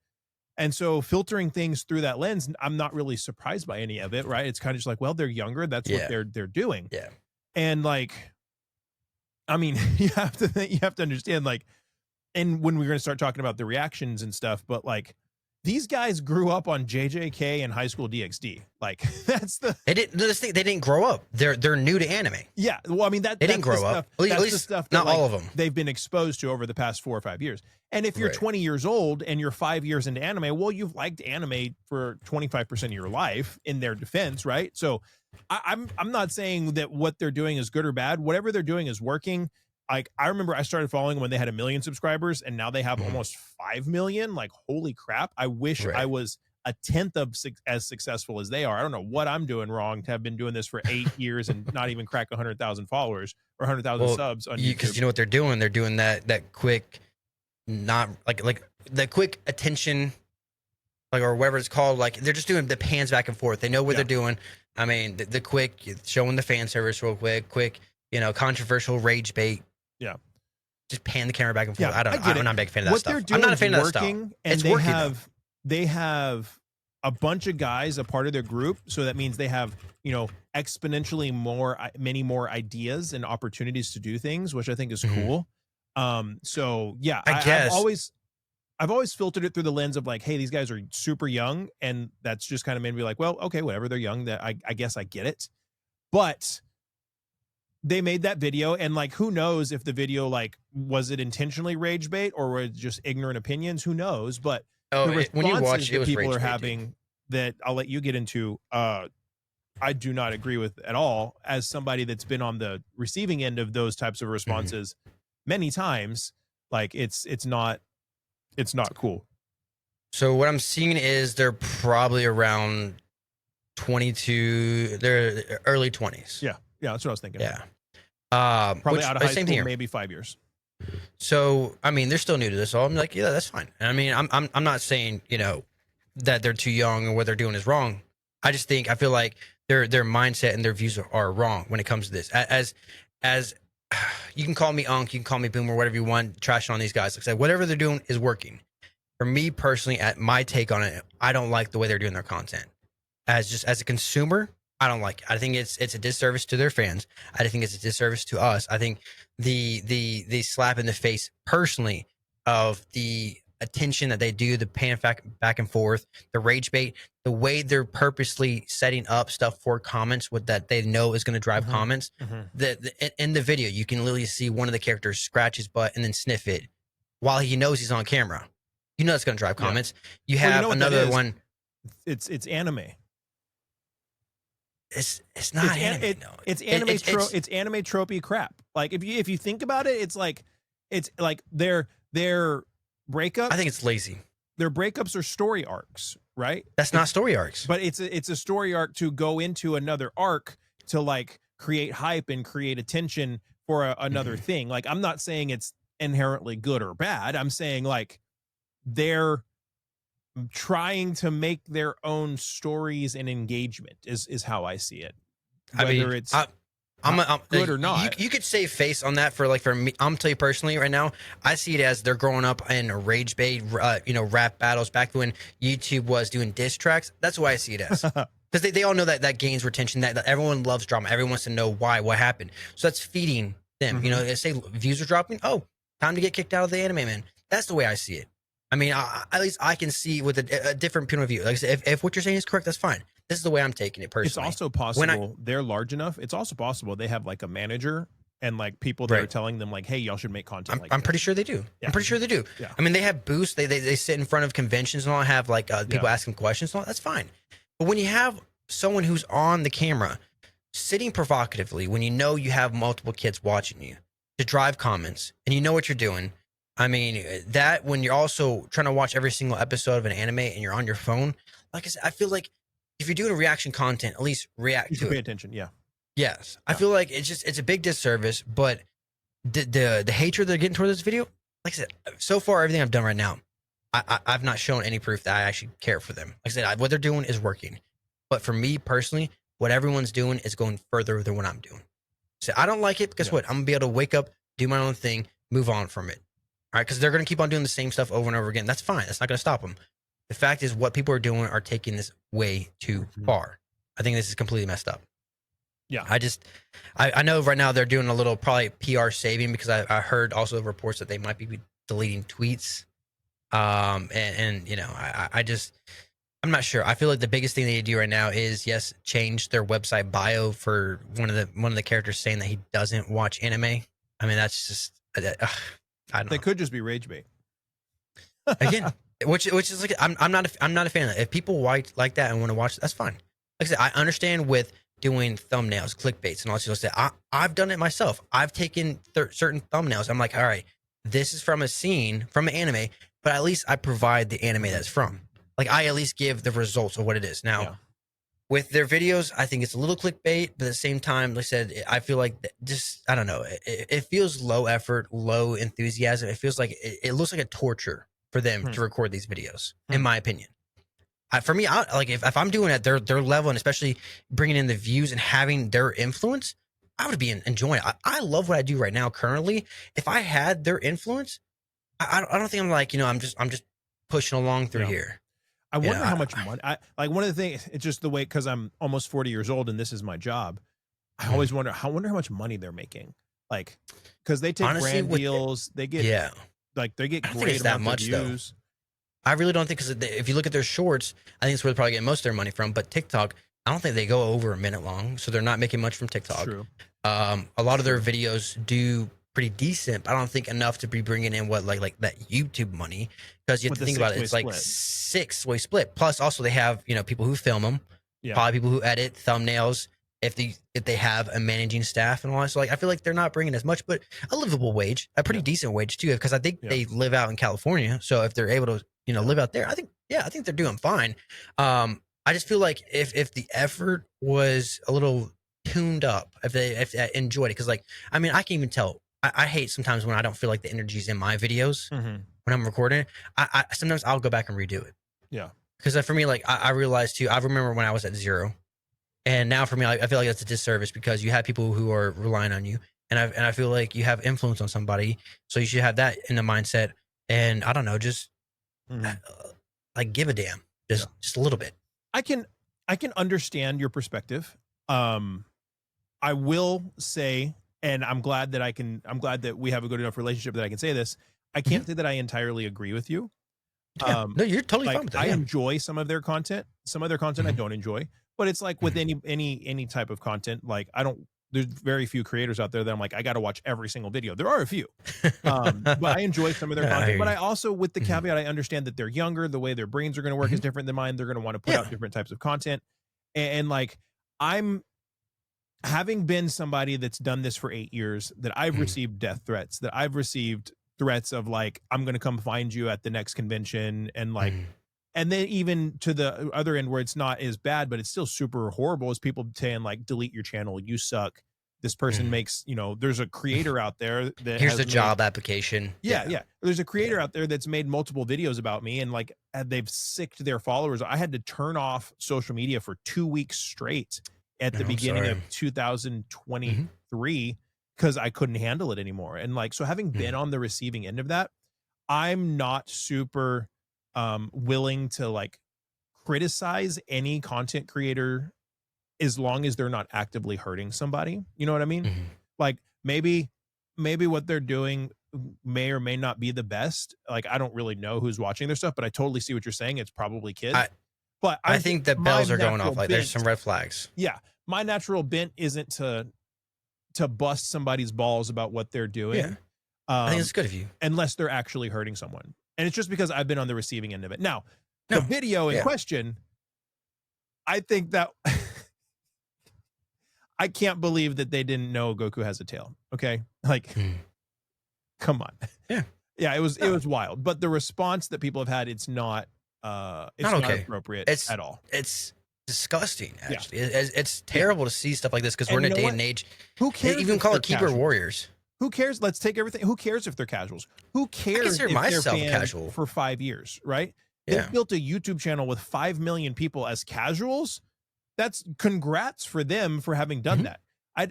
And so filtering things through that lens, I'm not really surprised by any of it, right? It's kind of just like, well, they're younger. That's what they're doing. Yeah. And like, I mean, you have to understand, like, and when we're going to start talking about the reactions and stuff, but like these guys grew up on JJK and High School DxD. Like that's they didn't grow up. They're new to anime. Yeah. Well, I mean, they didn't grow up. At least the stuff not that, all of them. They've been exposed to over the past 4 or 5 years. And if you're 20 years old and you're 5 years into anime, well, you've liked anime for 25% of your life in their defense, right? So I'm not saying that what they're doing is good or bad. Whatever they're doing is working. Like I remember I started following when they had 1 million subscribers and now they have almost 5 million. Like, holy crap. I wish I was a tenth of as successful as they are. I don't know what I'm doing wrong to have been doing this for 8 years and not even crack 100,000 followers or 100,000 subs on YouTube. Because you know what they're doing? They're doing that quick, not like the quick attention, like, or whatever it's called. Like they're just doing the pans back and forth. They know what they're doing. I mean, the quick showing the fan service real quick, you know, controversial rage bait. Yeah. Just pan the camera back and forth. Yeah, I'm not a big fan of that what stuff. They're doing I'm not a fan of that stuff. And it's they working. They have a bunch of guys a part of their group. So that means they have, you know, exponentially many more ideas and opportunities to do things, which I think is cool. So yeah, I guess I've always filtered it through the lens of like, hey, these guys are super young. And that's just kind of made me like, well, okay, whatever, they're young, that I guess I get it. But they made that video and like, who knows if the video, like, was it intentionally rage bait or were it just ignorant opinions? Who knows? But when you watch it, was people rage are bait, having that I'll let you get into, I do not agree with at all as somebody that's been on the receiving end of those types of responses many times. Like it's not cool. So what I'm seeing is they're probably around 22, they're early 20s. Yeah, that's what I was thinking. Yeah. Probably out of high school, maybe 5 years. So, I mean, they're still new to this. So I'm like, yeah, that's fine. I mean, I'm not saying, you know, that they're too young or what they're doing is wrong. I feel like their mindset and their views are wrong when it comes to this. As you can call me Unk, you can call me Boomer, whatever you want, trashing on these guys. Like I said, whatever they're doing is working. For me personally, at my take on it, I don't like the way they're doing their content. As a consumer, I don't like it. I think it's a disservice to their fans. I think it's a disservice to us. I think the slap in the face personally of the attention that they do, the pan back and forth, the rage bait, the way they're purposely setting up stuff for comments with that they know is going to drive comments. In the video, you can literally see one of the characters scratch his butt and then sniff it while he knows he's on camera. You know that's going to drive comments. You have another one. It's anime. It's not anime. It's anime. It's anime tropey crap. Like if you think about it, it's like their breakups. I think it's lazy. Their breakups are story arcs, right? That's not story arcs. But it's a story arc to go into another arc to like create hype and create attention for another thing. Like I'm not saying it's inherently good or bad. I'm saying like they're trying to make their own stories and engagement is how I see it. Whether it's I'm good or not. You could save face on that for me. I'm tell you personally right now, I see it as they're growing up in a rage bait, rap battles back when YouTube was doing diss tracks. That's why I see it as. Because they all know that gains retention, that everyone loves drama. Everyone wants to know what happened. So that's feeding them. You know, they say views are dropping. Oh, time to get kicked out of the anime, man. That's the way I see it. I mean, at least I can see with a different point of view. Like I said, if what you're saying is correct, that's fine. This is the way I'm taking it personally. It's also possible they're large enough. It's also possible they have like a manager and like people that are telling them like, hey, y'all should make content I'm pretty sure they do. Yeah. I'm pretty sure they do. Yeah. I mean, they have booths. They sit in front of conventions and all, have like people asking questions and all. That's fine. But when you have someone who's on the camera sitting provocatively, when you know you have multiple kids watching you to drive comments and you know what you're doing, I mean, that when you're also trying to watch every single episode of an anime and you're on your phone, like I said, I feel like if you're doing reaction content, at least react You to should pay it. attention. Yeah. Yes, I Yeah. feel like it's a big disservice, but the hatred they're getting towards this video, like I said, so far everything I've done right now, I've not shown any proof that I actually care for them. Like I said, what they're doing is working, but for me personally, what everyone's doing is going further than what I'm doing. So I don't like it. Guess what? I'm gonna be able to wake up, do my own thing, move on from it. All right, because they're gonna keep on doing the same stuff over and over again. That's fine. That's not gonna stop them. The fact is, what people are doing are taking this way too far. I think this is completely messed up. Yeah. I know right now they're doing a little probably PR saving because I heard also reports that they might be deleting tweets. And you know, I'm not sure. I feel like the biggest thing they do right now is yes, change their website bio for one of the characters saying that he doesn't watch anime. I mean, that's just I don't know. They could just be rage bait. Again, which is like I'm not a fan of that. If people like that and want to watch it, that's fine. Like I said, I understand with doing thumbnails, clickbaits, and all that stuff. I've done it myself. I've taken certain thumbnails. I'm like, all right, this is from a scene from an anime, but at least I provide the anime that's from. Like I at least give the results of what it is. Now, with their videos, I think it's a little clickbait, but at the same time, like I said, I feel like just I don't know. It feels low effort, low enthusiasm. It feels like it looks like a torture for them to record these videos, in my opinion. For me, like if I'm doing it at their level, and especially bringing in the views and having their influence, I would be enjoying it. I love what I do right now currently. If I had their influence, I don't think I'm like, you know, I'm just pushing along through here. I wonder how much money. Like one of the things, it's just the way, because I'm almost 40 years old and this is my job. I always wonder how much money they're making. Like, because they take brand deals, they get like they get great that much views. I really don't think, because if you look at their shorts, I think it's where they probably get most of their money from. But TikTok, I don't think they go over a minute long, so they're not making much from TikTok. True. A lot of their videos do pretty decent. But I don't think enough to be bringing in what like that YouTube money, because you have to think about it. It's like 6-way split. Plus, also they have people who film them, probably people who edit thumbnails. If they have a managing staff and all that, so like I feel like they're not bringing as much, but a livable wage, a pretty decent wage too, because I think they live out in California. So if they're able to live out there, I think they're doing fine. I just feel like if the effort was a little tuned up, if they enjoyed it, because like I mean I can even tell I hate sometimes when I don't feel like the energy's in my videos when I'm recording. I sometimes I'll go back and redo it. Yeah, because for me, like I realized too. I remember when I was at 0. And now for me, I feel like that's a disservice, because you have people who are relying on you. And I feel like you have influence on somebody. So you should have that in the mindset. And I don't know, just like give a damn, just a little bit. I can understand your perspective. I will say, and I'm glad that we have a good enough relationship that I can say this. I can't say that I entirely agree with you. No, you're totally fine with that. I enjoy some of their content. Some of their content I don't enjoy. But it's like with any type of content, like there's very few creators out there that I'm like, I got to watch every single video. There are a few, but I enjoy some of their content. But I also, with the caveat, I understand that they're younger. The way their brains are going to work is different than mine. They're going to want to put out different types of content. And like, I'm having been somebody that's done this for 8 years, that I've received death threats, that I've received threats of like, I'm going to come find you at the next convention, and like, and then even to the other end where it's not as bad, but it's still super horrible, is people saying like, delete your channel, you suck. This person makes, there's a creator out there that here's a job application. Yeah. There's a creator out there that's made multiple videos about me, and like they've sicked their followers. I had to turn off social media for 2 weeks straight at the beginning of 2023 because I couldn't handle it anymore. And like, so having been on the receiving end of that, I'm not super willing to like criticize any content creator as long as they're not actively hurting somebody. You know what I mean? Like maybe what they're doing may or may not be the best. Like I don't really know who's watching their stuff, but I totally see what you're saying. It's probably kids. But I think the bells are going off. Like there's some red flags. Yeah. My natural bent isn't to bust somebody's balls about what they're doing. Yeah. I think it's good of you. Unless they're actually hurting someone. And it's just because I've been on the receiving end of it. Now, the video in question, I think that I can't believe that they didn't know Goku has a tail. Okay. Like, come on. Yeah. Yeah, it was wild. But the response that people have had, it's not not appropriate at all. It's disgusting, actually. It's terrible to see stuff like this because we're in a day and age. Who cares? They even call it keyboard warriors. Who cares? Let's take everything. Who cares if they're casuals? Who cares if they're fans casual for 5 years, right? They built a YouTube channel with 5 million people as casuals. That's congrats for them for having done that. I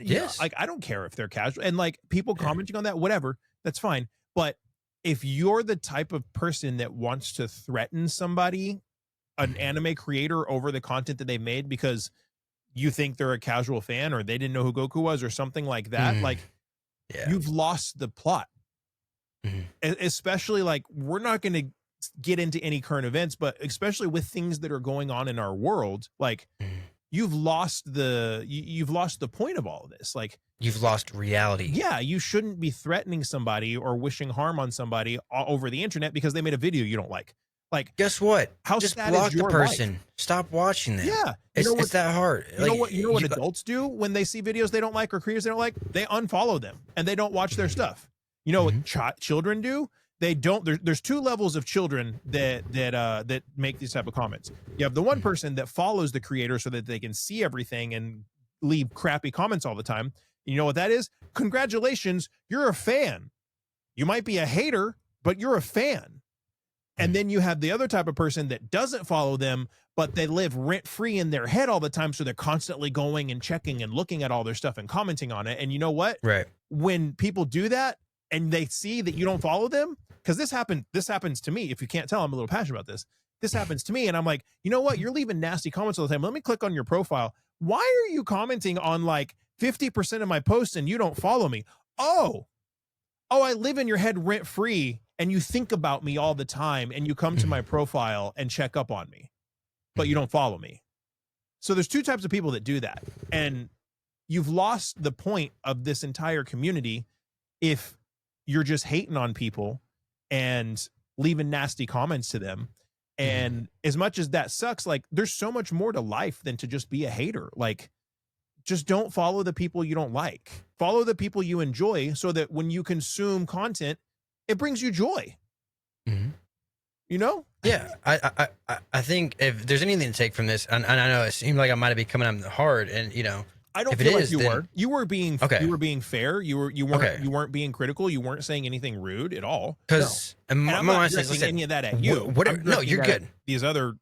don't care if they're casual and like people commenting on that, whatever, that's fine. But if you're the type of person that wants to threaten somebody, an anime creator, over the content that they made because you think they're a casual fan or they didn't know who Goku was or something like that, like you've lost the plot. Especially like we're not going to get into any current events, but especially with things that are going on in our world, like you've lost the point of all of this. Like you've lost reality. Yeah, you shouldn't be threatening somebody or wishing harm on somebody over the internet because they made a video you don't like. Like, guess what? How just sad block is your the person. life? Stop watching them. Yeah, it's that hard. You know what adults do when they see videos they don't like or creators they don't like? They unfollow them and they don't watch their stuff. You know what children do? They don't. There's 2 levels of children that make these type of comments. You have the one person that follows the creator so that they can see everything and leave crappy comments all the time. You know what that is? Congratulations, you're a fan. You might be a hater, but you're a fan. And then you have the other type of person that doesn't follow them, but they live rent free in their head all the time. So they're constantly going and checking and looking at all their stuff and commenting on it. And you know what? Right. When people do that and they see that you don't follow them, because this happens to me. If you can't tell, I'm a little passionate about this. This happens to me. And I'm like, you know what? You're leaving nasty comments all the time. Let me click on your profile. Why are you commenting on like 50% of my posts and you don't follow me? Oh, I live in your head rent free. And you think about me all the time and you come to my profile and check up on me, but you don't follow me. So there's 2 types of people that do that. And you've lost the point of this entire community if you're just hating on people and leaving nasty comments to them. And as much as that sucks, like there's so much more to life than to just be a hater. Like just don't follow the people you don't like. Follow the people you enjoy so that when you consume content, it brings you joy. You know? Yeah. I think if there's anything to take from this, and I know it seemed like I might have been coming out hard, and you know, I don't feel like you were being fair. You weren't being critical. You weren't saying anything rude at all. Because I'm not saying any of that at you. No, you're good. These other,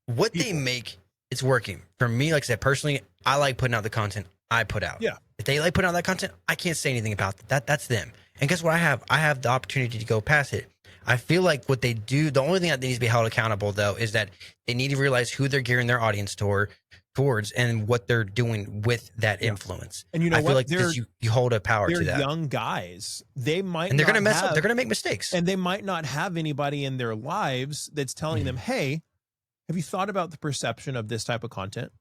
what they make, it's working for me. Like I said, personally, I like putting out the content I put out. Yeah. If they like putting out that content, I can't say anything about that. That's them. And guess what I have? I have the opportunity to go past it. I feel like what they do, the only thing that needs to be held accountable, though, is that they need to realize who they're gearing their audience towards and what they're doing with that influence. And you know I feel like you hold a power to that. They're young guys. They might and they're going to mess up. They're going to make mistakes. And they might not have anybody in their lives that's telling them, hey, have you thought about the perception of this type of content?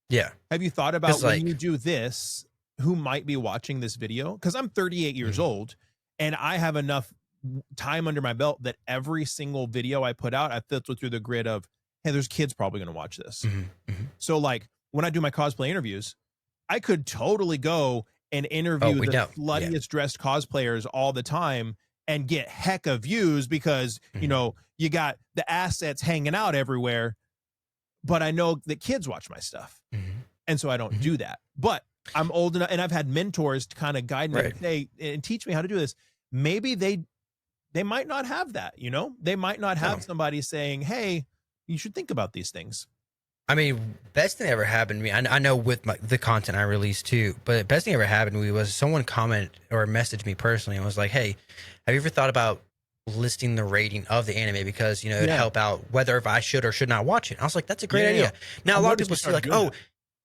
Yeah. Have you thought about when you do this, who might be watching this video? Because I'm 38 years old and I have enough time under my belt that every single video I put out, I filter through the grid of, hey, there's kids probably going to watch this. So like when I do my cosplay interviews, I could totally go and interview the sluttiest dressed cosplayers all the time and get heck of views because, you got the assets hanging out everywhere, but I know that kids watch my stuff. And so I don't do that, but I'm old enough and I've had mentors to kind of guide me and teach me how to do this. Maybe they might not have that, they might not have somebody saying, hey, you should think about these things. I mean, best thing that ever happened to me, I know with the content I released too, but best thing ever happened to me was someone commented or messaged me personally and was like, hey, have you ever thought about listing the rating of the anime because, it'd help out whether if I should or should not watch it. I was like, that's a great idea. Now, a lot of people see like,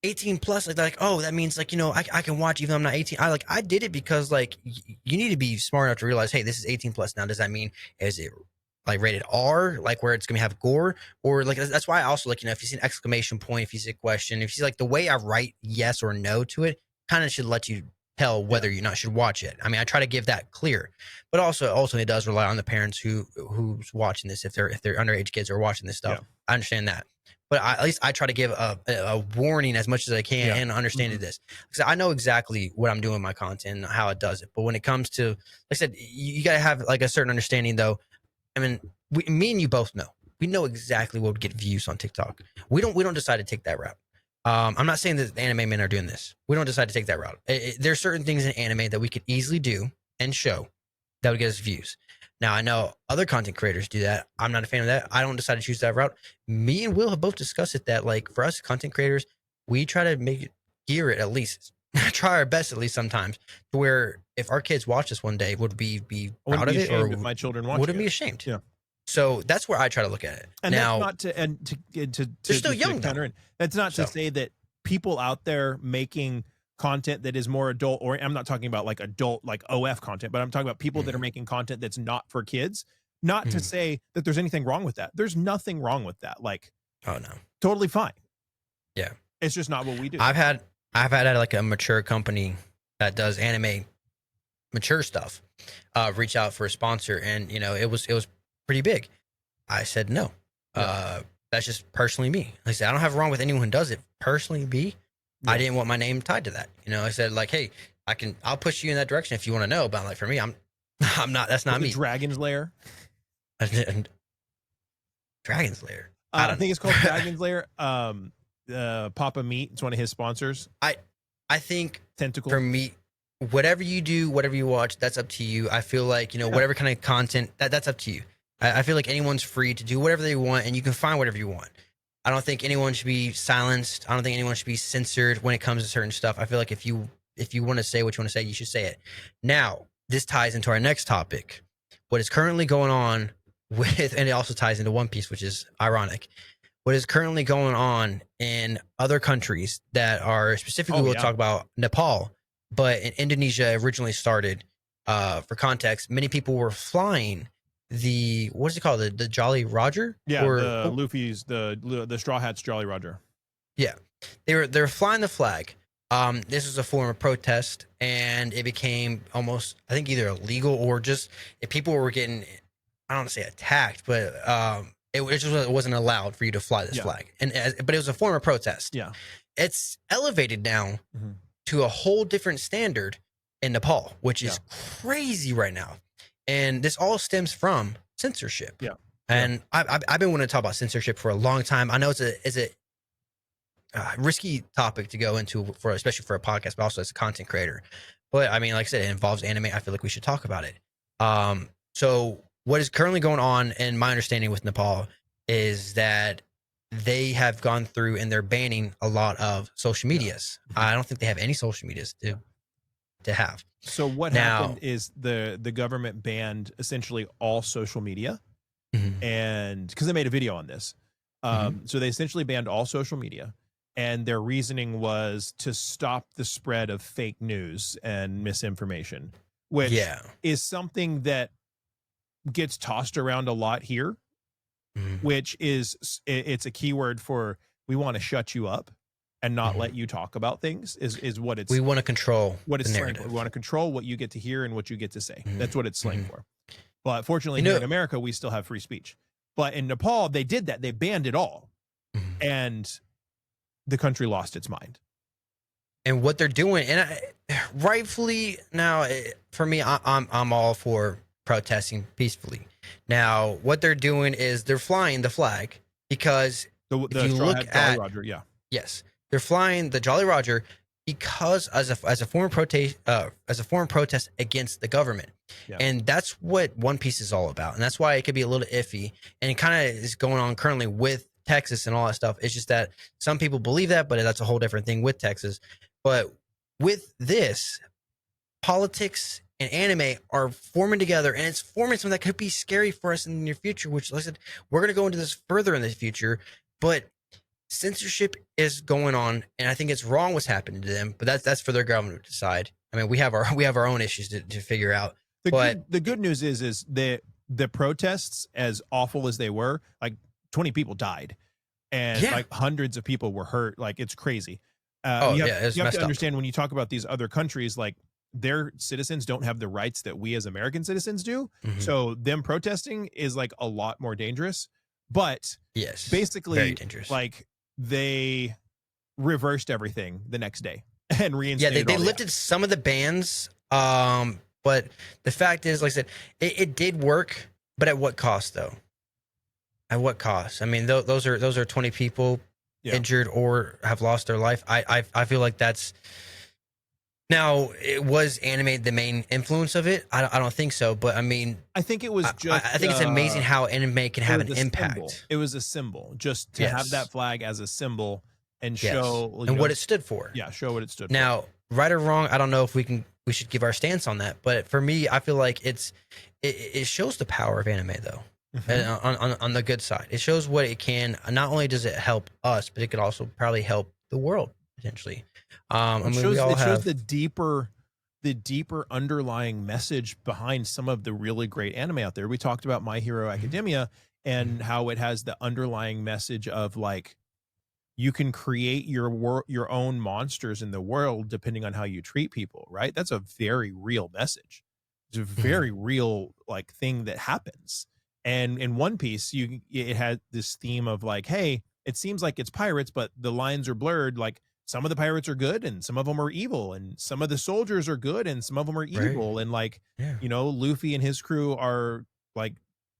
18 plus, like, that means like, I can watch even though I'm not 18. I did it because like, you need to be smart enough to realize, hey, this is 18 plus. Now, does that mean, is it like rated R, like where it's going to have gore? Or like, that's why I also like, if you see an exclamation point, if you see a question, if you see like the way I write yes or no to it, kind of should let you tell whether you not should watch it. I mean, I try to give that clear, but also ultimately it does rely on the parents who's watching this. If they're underage kids are watching this stuff, I understand that. but at least I try to give a warning as much as I can and understanding this, because I know exactly what I'm doing with my content and how it does it. But when it comes to, like I said, you got to have like a certain understanding, though. I mean, me and you both know. We know exactly what would get views on TikTok. We don't decide to take that route. I'm not saying that the anime men are doing this. We don't decide to take that route. There's certain things in anime that we could easily do and show that would get us views. Now, I know other content creators do that. I'm not a fan of that. I don't decide to choose that route. Me and Will have both discussed it, that like for us content creators, we try to gear it at least, try our best at least sometimes, to where if our kids watch this one day, would be proud of it, or if my children watch wouldn't it. be ashamed. Yeah. So that's where I try to look at it. And now, that's not to they're still young, though. That's not to say that people out there making content that is more adult, or I'm not talking about like adult, like OF content, but I'm talking about people that are making content that's not for kids. Not to say that there's anything wrong with that. There's nothing wrong with that. Like, oh no, totally fine. Yeah. It's just not what we do. I've had like a mature company that does anime mature stuff reach out for a sponsor, and you know, it was pretty big. I said no. That's just personally me. Like I said, I don't have wrong with anyone who does it. Personally, I didn't want my name tied to that. You know, I said like, hey, I'll push you in that direction if you want to know. But like for me, I'm not. That's not me. Dragon's Lair. Dragon's Lair. I think it's called Dragon's Lair. Papa Meat. It's one of his sponsors. I think Tentacle. For me, whatever you do, whatever you watch, that's up to you. I feel like, you know, whatever kind of content, that's up to you. I feel like anyone's free to do whatever they want, and you can find whatever you want. I don't think anyone should be silenced. I don't think anyone should be censored when it comes to certain stuff. I feel like if you want to say what you want to say, you should say it. Now, this ties into our next topic. What is currently going on with, and it also ties into One Piece, which is ironic. What is currently going on in other countries that are specifically, we'll talk about Nepal, but in Indonesia originally started, for context, many people were flying the, what is it called? The Jolly Roger? Yeah, the Luffy's, the Straw Hats Jolly Roger. Yeah. They were flying the flag. This was a form of protest, and it became almost, I think, either illegal or just, if people were getting, I don't want to say attacked, but it wasn't allowed for you to fly this flag. But it was a form of protest. Yeah. It's elevated now to a whole different standard in Nepal, which is crazy right now. And this all stems from censorship. Yeah. And I've been wanting to talk about censorship for a long time. I know it's a risky topic to go into, especially for a podcast, but also as a content creator. But I mean, like I said, it involves anime. I feel like we should talk about it. So what is currently going on, in my understanding with Nepal, is that they have gone through and they're banning a lot of social medias. I don't think they have any social medias to have. So what happened is the government banned essentially all social media, and because they made a video on this. So they essentially banned all social media, and their reasoning was to stop the spread of fake news and misinformation, which is something that gets tossed around a lot here, which is, it's a keyword for, we want to shut you up and not let you talk about things, is what it's, we want to control what it's the slang narrative. for. We want to control what you get to hear and what you get to say. That's what it's slang for. But fortunately, here in America, we still have free speech. But in Nepal, they did that. They banned it all. And the country lost its mind. And what they're doing, and rightfully now, for me, I'm all for protesting peacefully. Now, what they're doing is they're flying the flag, because if you look at Jolly Roger, yes, they're flying the Jolly Roger because as a form of protest against the government. And that's what One Piece is all about, and that's why it could be a little iffy, and it kind of is going on currently with Texas and all that stuff. It's just that some people believe that, but that's a whole different thing with Texas. But with this, politics and anime are forming together, and it's forming something that could be scary for us in the near future, which, like I said, we're going to go into this further in the future. But censorship is going on, and I think it's wrong what's happening to them, but that's for their government to decide. I mean, we have our own issues to figure out. The good news is the protests, as awful as they were, like 20 people died, and like hundreds of people were hurt. Like, it's crazy. You have to understand, when you talk about these other countries, like, their citizens don't have the rights that we as American citizens do. So them protesting is like a lot more dangerous. But yes, very basically, dangerous. like, they reversed everything the next day and Yeah, reinstated. they lifted some of the bans. But the fact is, like I said, it did work, but at what cost, though? At what cost? I mean, those are 20 people injured or have lost their life. I feel like that's. Now, it was anime the main influence of it? I don't think so, but I mean, I think it was just. I think it's amazing how anime can have an impact. Symbol. It was a symbol, just to have that flag as a symbol and show and what it stood for. Yeah, show what it stood for. Now, right or wrong, I don't know if we should give our stance on that, but for me, I feel like it shows the power of anime, though. On the good side, it shows what it can. Not only does it help us, but it could also probably help the world potentially. It shows the deeper underlying message behind some of the really great anime out there. We talked about My Hero Academia and how it has the underlying message of, like, you can create your own monsters in the world depending on how you treat people, right? That's a very real message. It's a very real, like, thing that happens. And in One Piece, it had this theme of, like, hey, it seems like it's pirates, but the lines are blurred. Like, some of the pirates are good and some of them are evil, and some of the soldiers are good and some of them are evil. Right. And, like, Luffy and his crew are, like,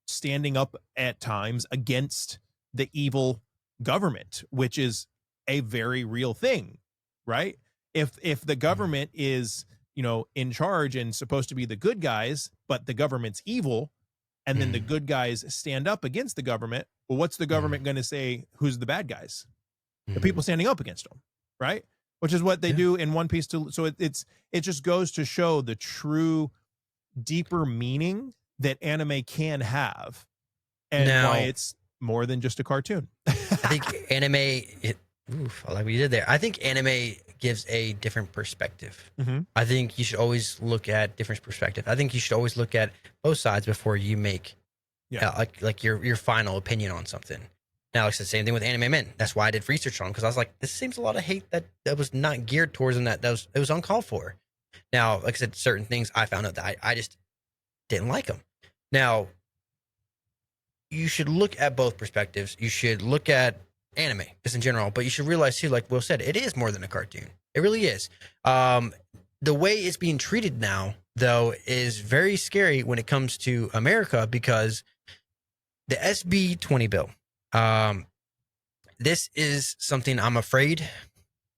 standing up at times against the evil government, which is a very real thing, right? If the government is, in charge and supposed to be the good guys, but the government's evil, and then the good guys stand up against the government, well, what's the government going to say? Who's the bad guys? The people standing up against them, right? Which is what they do in One Piece too. So it just goes to show the true, deeper meaning that anime can have, and why it's more than just a cartoon. I think anime. I like what you did there. I think anime gives a different perspective. I think you should always look at different perspective. I think you should always look at both sides before you make, like your final opinion on something. Now, like I said, same thing with Anime Men. That's why I did research on them, because I was like, this seems a lot of hate that was not geared towards them. It was uncalled for. Now, like I said, certain things I found out that I just didn't like them. Now, you should look at both perspectives. You should look at anime just in general, but you should realize too, like Will said, it is more than a cartoon. It really is. The way it's being treated now, though, is very scary when it comes to America, because the SB 20 bill, this is something I'm afraid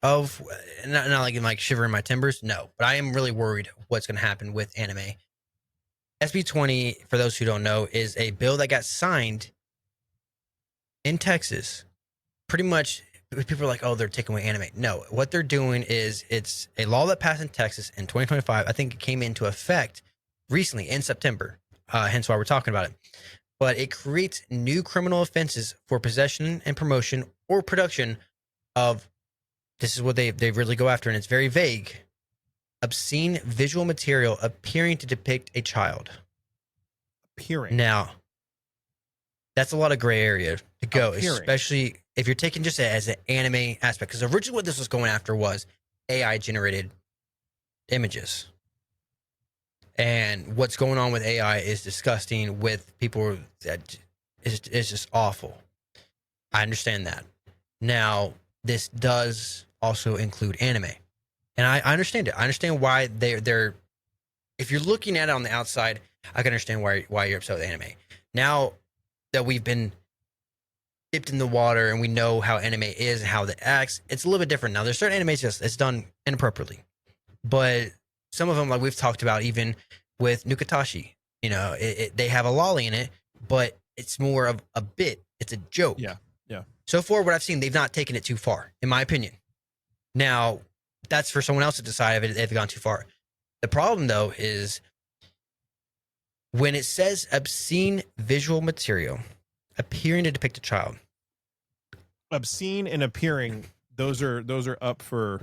of. Not like shivering my timbers, no, but I am really worried what's going to happen with anime. SB 20, for those who don't know, is a bill that got signed in Texas. Pretty much, people are like, oh, they're taking away anime. No, what they're doing is, it's a law that passed in Texas in 2025. I think it came into effect recently in September, hence why we're talking about it. But it creates new criminal offenses for possession and promotion or production of, this is what they really go after, and it's very vague, obscene visual material appearing to depict a child. Now, that's a lot of gray area to go, especially if you're taking just as an anime aspect. Because originally what this was going after was AI-generated images. And what's going on with AI is disgusting with people. That is just awful. I understand that. Now, this does also include anime. And I understand it. I understand why they're if you're looking at it on the outside, I can understand why you're upset with anime. Now that we've been dipped in the water and we know how anime is and how it acts, it's a little bit different. Now, there's certain animes it's done inappropriately. But some of them, like we've talked about, even with Nukatashi, they have a lolly in it, but it's more of a bit. It's a joke. Yeah. So far, what I've seen, they've not taken it too far, in my opinion. Now, that's for someone else to decide if they've gone too far. The problem, though, is when it says obscene visual material appearing to depict a child. Obscene and appearing, those are up for...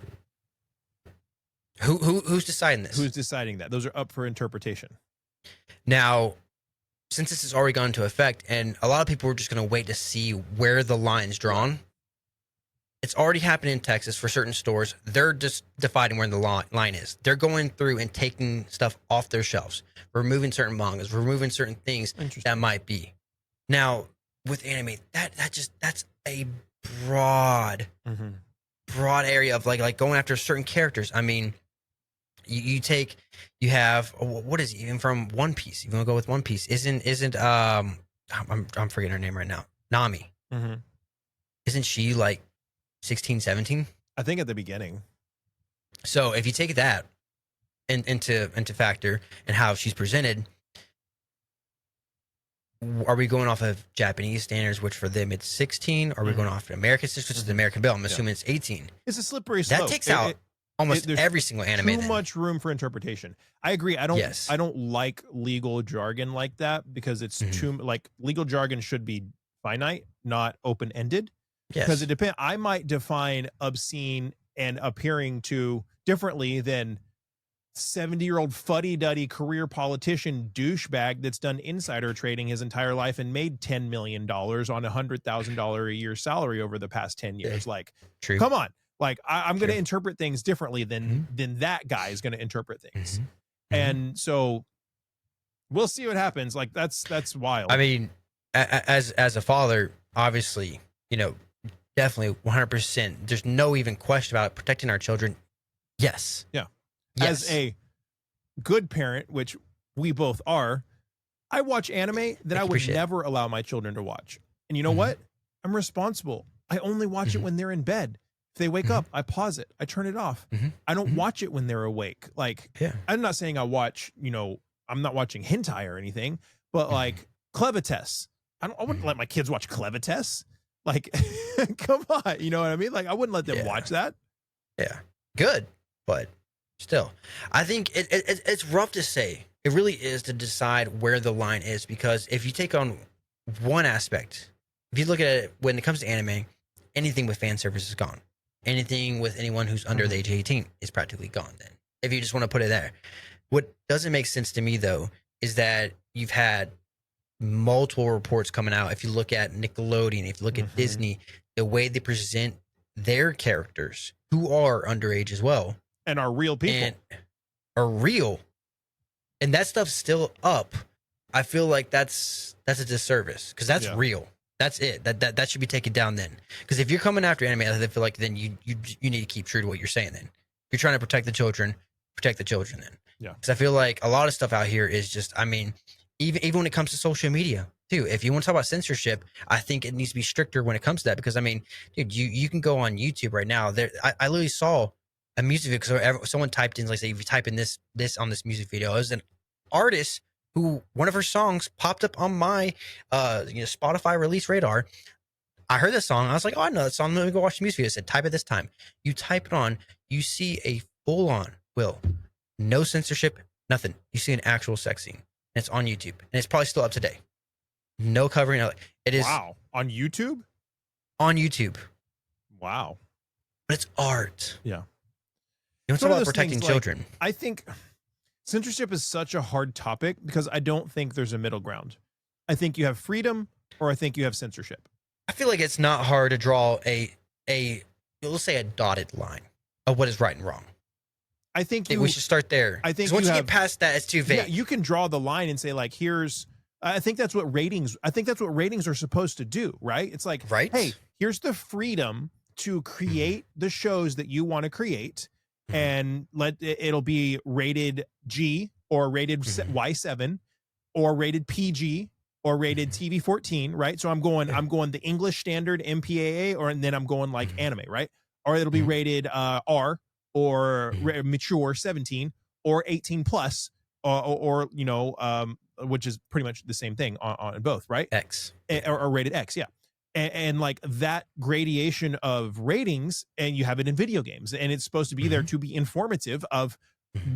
Who's deciding this? Who's deciding that? Those are up for interpretation. Now, since this has already gone into effect, and a lot of people are just going to wait to see where the line's drawn, it's already happened in Texas for certain stores. They're just deciding where the line is. They're going through and taking stuff off their shelves, removing certain mangas, removing certain things that might be. Now, with anime, that's a broad area of like going after certain characters. I mean, you have what is it, even from One Piece? Even go with One Piece, isn't I'm forgetting her name right now. Nami. Isn't she like 16, 17? I think at the beginning. So if you take that into factor and how she's presented, are we going off of Japanese standards, which for them it's 16? Or are we going off of American standards, which is the American Bill? I'm assuming it's 18. It's a slippery slope. That takes out almost every single anime. Too much room for interpretation. I agree. I don't like legal jargon like that because it's too like legal jargon should be finite, not open ended. Because it depends. I might define obscene and appearing to differently than 70-year-old fuddy-duddy career politician douchebag that's done insider trading his entire life and made $10 million on $100,000 a year salary over the past 10 years. Like, come on. Like, I'm going to interpret things differently than that guy is going to interpret things. And so we'll see what happens. Like, that's wild. I mean, as a father, obviously, definitely 100%. There's no even question about it. Protecting our children. Yes. Yeah. Yes. As a good parent, which we both are, I watch anime that I would never allow my children to watch. And you know what? I'm responsible. I only watch it when they're in bed. If they wake up, I pause it. I turn it off. I don't watch it when they're awake. Like, I'm not saying I watch, I'm not watching hentai or anything, but like Clevites. I wouldn't let my kids watch Clevites. Like, come on. You know what I mean? Like, I wouldn't let them watch that. Yeah. Good. But still, I think it's rough to say. It really is to decide where the line is, because if you take on one aspect, if you look at it when it comes to anime, anything with fan service is gone. Anything with anyone who's under the age of 18 is practically gone then, if you just want to put it there. What doesn't make sense to me, though, is that you've had multiple reports coming out. If you look at Nickelodeon, if you look at Disney, the way they present their characters who are underage as well. And are real people. And are real. And that stuff's still up. I feel like that's a disservice, because that's real. That's it. That should be taken down then. Because if you're coming after anime, I feel like then you need to keep true to what you're saying then. If you're trying to protect the children then. Yeah. Because I feel like a lot of stuff out here is just, I mean, even when it comes to social media too. If you want to talk about censorship, I think it needs to be stricter when it comes to that. Because I mean, dude, you can go on YouTube right now. I literally saw a music video because someone typed in, like, say, if you type in this on this music video, it was an artist who one of her songs popped up on my Spotify release radar. I heard this song. I was like, oh, I know that song. Let me go watch the music video. It said, type it this time. You type it on. You see a full-on, no censorship, nothing. You see an actual sex scene. And it's on YouTube. And it's probably still up today. No covering. It is. Wow. On YouTube? On YouTube. Wow. But it's art. Yeah. You want to talk about protecting children. I think censorship is such a hard topic because I don't think there's a middle ground. I think you have freedom, or I think you have censorship. I feel like it's not hard to draw let's say a dotted line of what is right and wrong. I think we should start there. I think once you get past that, it's too vague. Yeah, you can draw the line and say, like, I think that's what ratings are supposed to do, right? It's like, hey, here's the freedom to create the shows that you want to create, and it'll be rated G or rated Y7 or rated PG or rated TV 14, right? So I'm going the English standard MPAA, and then I'm going like anime, right? Or it'll be rated R or mature 17 or 18 plus or which is pretty much the same thing on both, right? X or rated X, yeah. And like that gradation of ratings, and you have it in video games, and it's supposed to be there to be informative of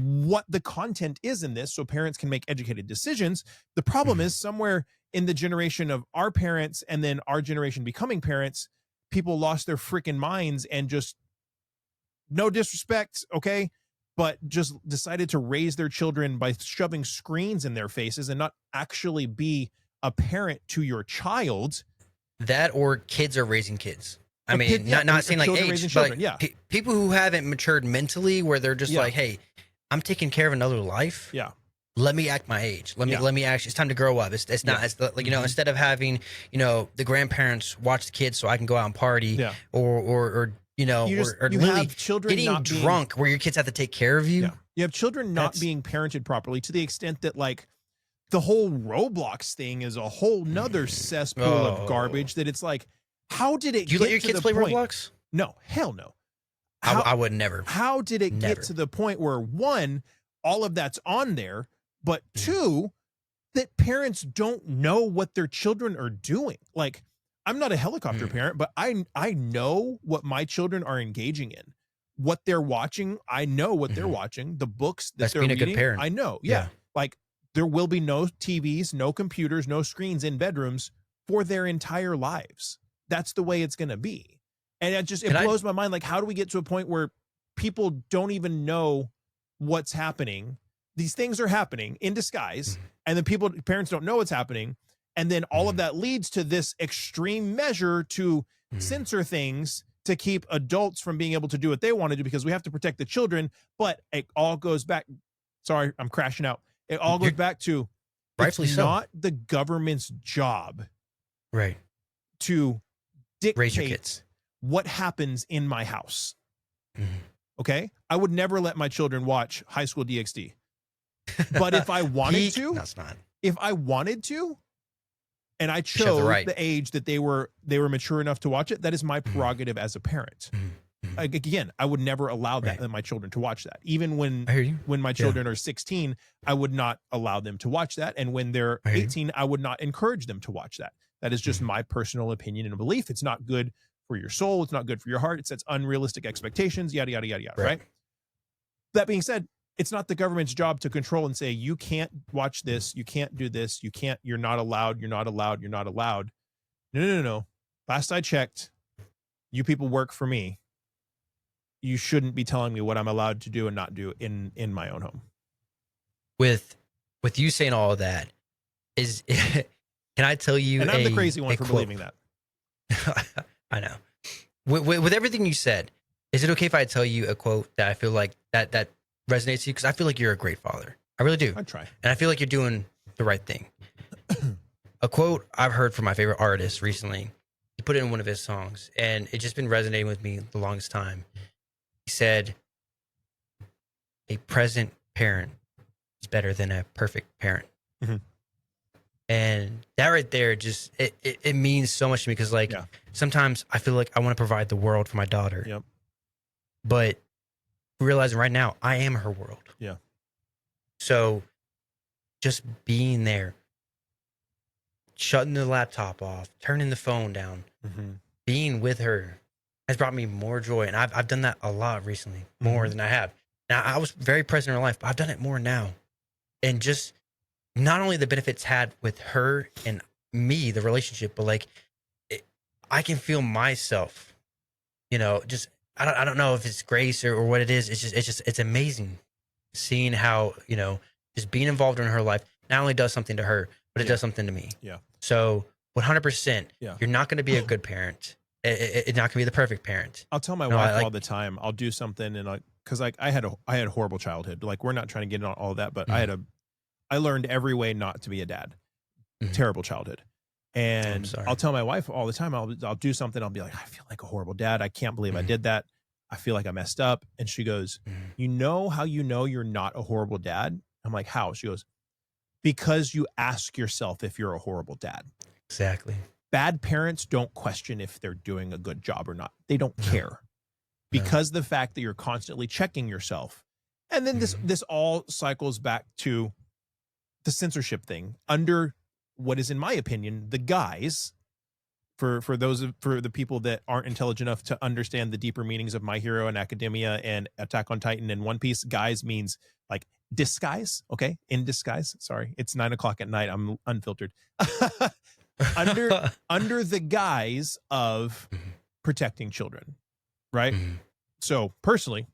what the content is in this, so parents can make educated decisions. The problem is somewhere in the generation of our parents and then our generation becoming parents, people lost their freaking minds and just, no disrespect, okay, but just decided to raise their children by shoving screens in their faces and not actually be a parent to your child. That, or kids are raising kids. I mean, not saying like age, but people who haven't matured mentally, where they're just like, hey, I'm taking care of another life. Yeah. let me act my age. Let me act. It's time to grow up. It's not. It's like, instead of having, the grandparents watch the kids so I can go out and party, or literally have children getting drunk where your kids have to take care of you. Yeah. You have children not being parented properly, to the extent that, like, the whole Roblox thing is a whole nother cesspool of garbage, that it's like, how did it you get let your to kids the play point? Roblox? No, hell no. I would never. How did it get to the point where, one, all of that's on there, but two, that parents don't know what their children are doing? Like, I'm not a helicopter parent, but I know what my children are engaging in, what they're watching. I know what they're watching, the books that That's they're being reading. a good parent. I know. Yeah. Like, there will be no TVs, no computers, no screens in bedrooms for their entire lives. That's the way it's going to be. And it blows my mind. Like, how do we get to a point where people don't even know what's happening? These things are happening in disguise, and then parents don't know what's happening. And then all of that leads to this extreme measure to censor things to keep adults from being able to do what they want to do, because we have to protect the children. But it all goes back. Sorry, I'm crashing out. It all goes back to, rightfully it's so, not the government's job, right, to raise your dictate kids what happens in my house. Okay, I would never let my children watch High School DxD. But if I wanted to, that's not. If I wanted to, and I chose the age that they were mature enough to watch it, that is my prerogative as a parent. Again, I would never allow that in my children to watch that. Even when my children are 16, I would not allow them to watch that. And when they're 18, I would not encourage them to watch that. That is just my personal opinion and belief. It's not good for your soul. It's not good for your heart. It sets unrealistic expectations, yada, yada, yada, yada, right? That being said, it's not the government's job to control and say, you can't watch this, you can't do this, you're not allowed, you're not allowed, you're not allowed. No. Last I checked, you people work for me. You shouldn't be telling me what I'm allowed to do and not do in my own home. With you saying all of that, can I tell you? And I'm the crazy one for believing that. I know. With everything you said, is it okay if I tell you a quote that I feel like that resonates with you? Because I feel like you're a great father. I really do. I try. And I feel like you're doing the right thing. A quote I've heard from my favorite artist recently. He put it in one of his songs, and it's just been resonating with me the longest time. He said, "A present parent is better than a perfect parent." And that right there, just it means so much to me, because sometimes I feel like I want to provide the world for my daughter, but realizing right now I am her world. So just being there, shutting the laptop off, turning the phone down, being with her has brought me more joy. And I've done that a lot recently, more than I have. Now, I was very present in her life, but I've done it more now. And just not only the benefits had with her and me, the relationship, but like I can feel myself, just, I don't know if it's grace or what it is. It's amazing seeing how, just being involved in her life not only does something to her, but it does something to me. So 100%, you're not going to be a good parent. It's not going to be the perfect parent. I'll tell my wife all the time, I'll do something, and because I had a horrible childhood. Like, we're not trying to get into all that, but I learned every way not to be a dad. Terrible childhood. And I'll tell my wife all the time, I'll do something. I'll be like, I feel like a horrible dad. I can't believe I did that. I feel like I messed up. And she goes, you know how you know you're not a horrible dad? I'm like, how? She goes, because you ask yourself if you're a horrible dad. Exactly. Bad parents don't question if they're doing a good job or not. They don't care. Because the fact that you're constantly checking yourself. And then this all cycles back to the censorship thing under what is, in my opinion, the guise, for the people that aren't intelligent enough to understand the deeper meanings of My Hero and Academia and Attack on Titan and One Piece. Guise means like disguise. Okay. In disguise. Sorry. It's 9:00 at night. I'm unfiltered. under the guise of protecting children. Right. So personally,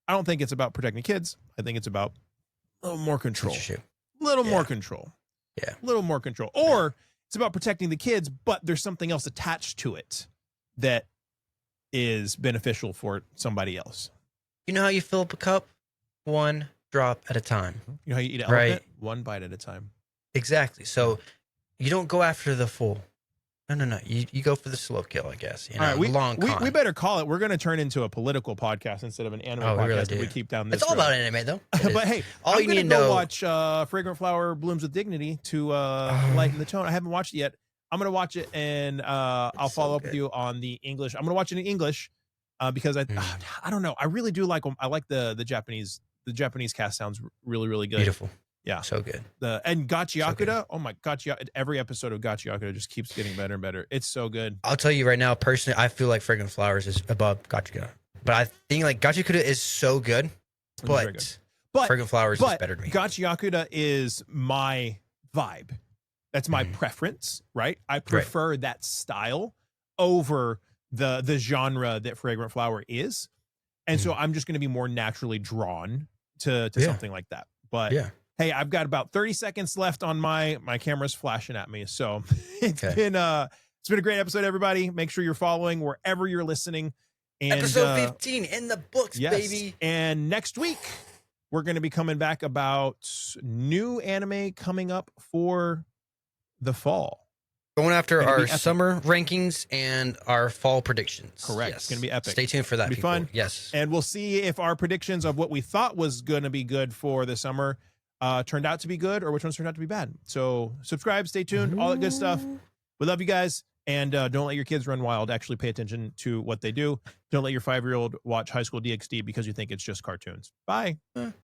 I don't think it's about protecting kids. I think it's about a little more control. More control. A little more control. Or it's about protecting the kids, but there's something else attached to it that is beneficial for somebody else. You know how you fill up a cup? One drop at a time. You know how you eat an Right. elephant? One bite at a time. Exactly. So you don't go after the full. No. You go for the slow kill, I guess. You know, All right, long con. we better call it. We're going to turn into a political podcast instead of an anime Oh, we podcast really if do. we keep down this It's all road. about anime, though. But hey, all I'm you going to need go to know. watch Fragrant Flower Blooms with Dignity to lighten the tone. I haven't watched it yet. I'm going to watch it, and I'll follow up with you on the English. I'm going to watch it in English because I don't know. I really do like them. I like the Japanese. The Japanese cast sounds really, really good. Beautiful. Yeah. So good. And Gachiakuda, oh my Gachiakuda, every episode of Gachiakuda just keeps getting better and better. It's so good. I'll tell you right now, personally, I feel like Fragrant Flowers is above Gachiakuda. But I think like Gachiakuda is so good, but Fragrant Flowers is better to me. Gachiakuda is my vibe. That's my preference, right? I prefer that style over the genre that Fragrant Flower is. And so I'm just going to be more naturally drawn to something like that. But hey, I've got about 30 seconds left on my camera's flashing at me. So it's been a great episode, everybody. Make sure you're following wherever you're listening. And, episode 15 in the books, baby. And next week, we're going to be coming back about new anime coming up for the fall. Going after our summer rankings and our fall predictions. Correct. Yes. It's going to be epic. Stay tuned for that. It'll be fun. Yes. And we'll see if our predictions of what we thought was going to be good for the summer turned out to be good or which ones turned out to be bad. So subscribe, stay tuned, all that good stuff. We love you guys. And don't let your kids run wild. Actually pay attention to what they do. Don't let your 5-year-old watch High School DxD because you think it's just cartoons. Bye.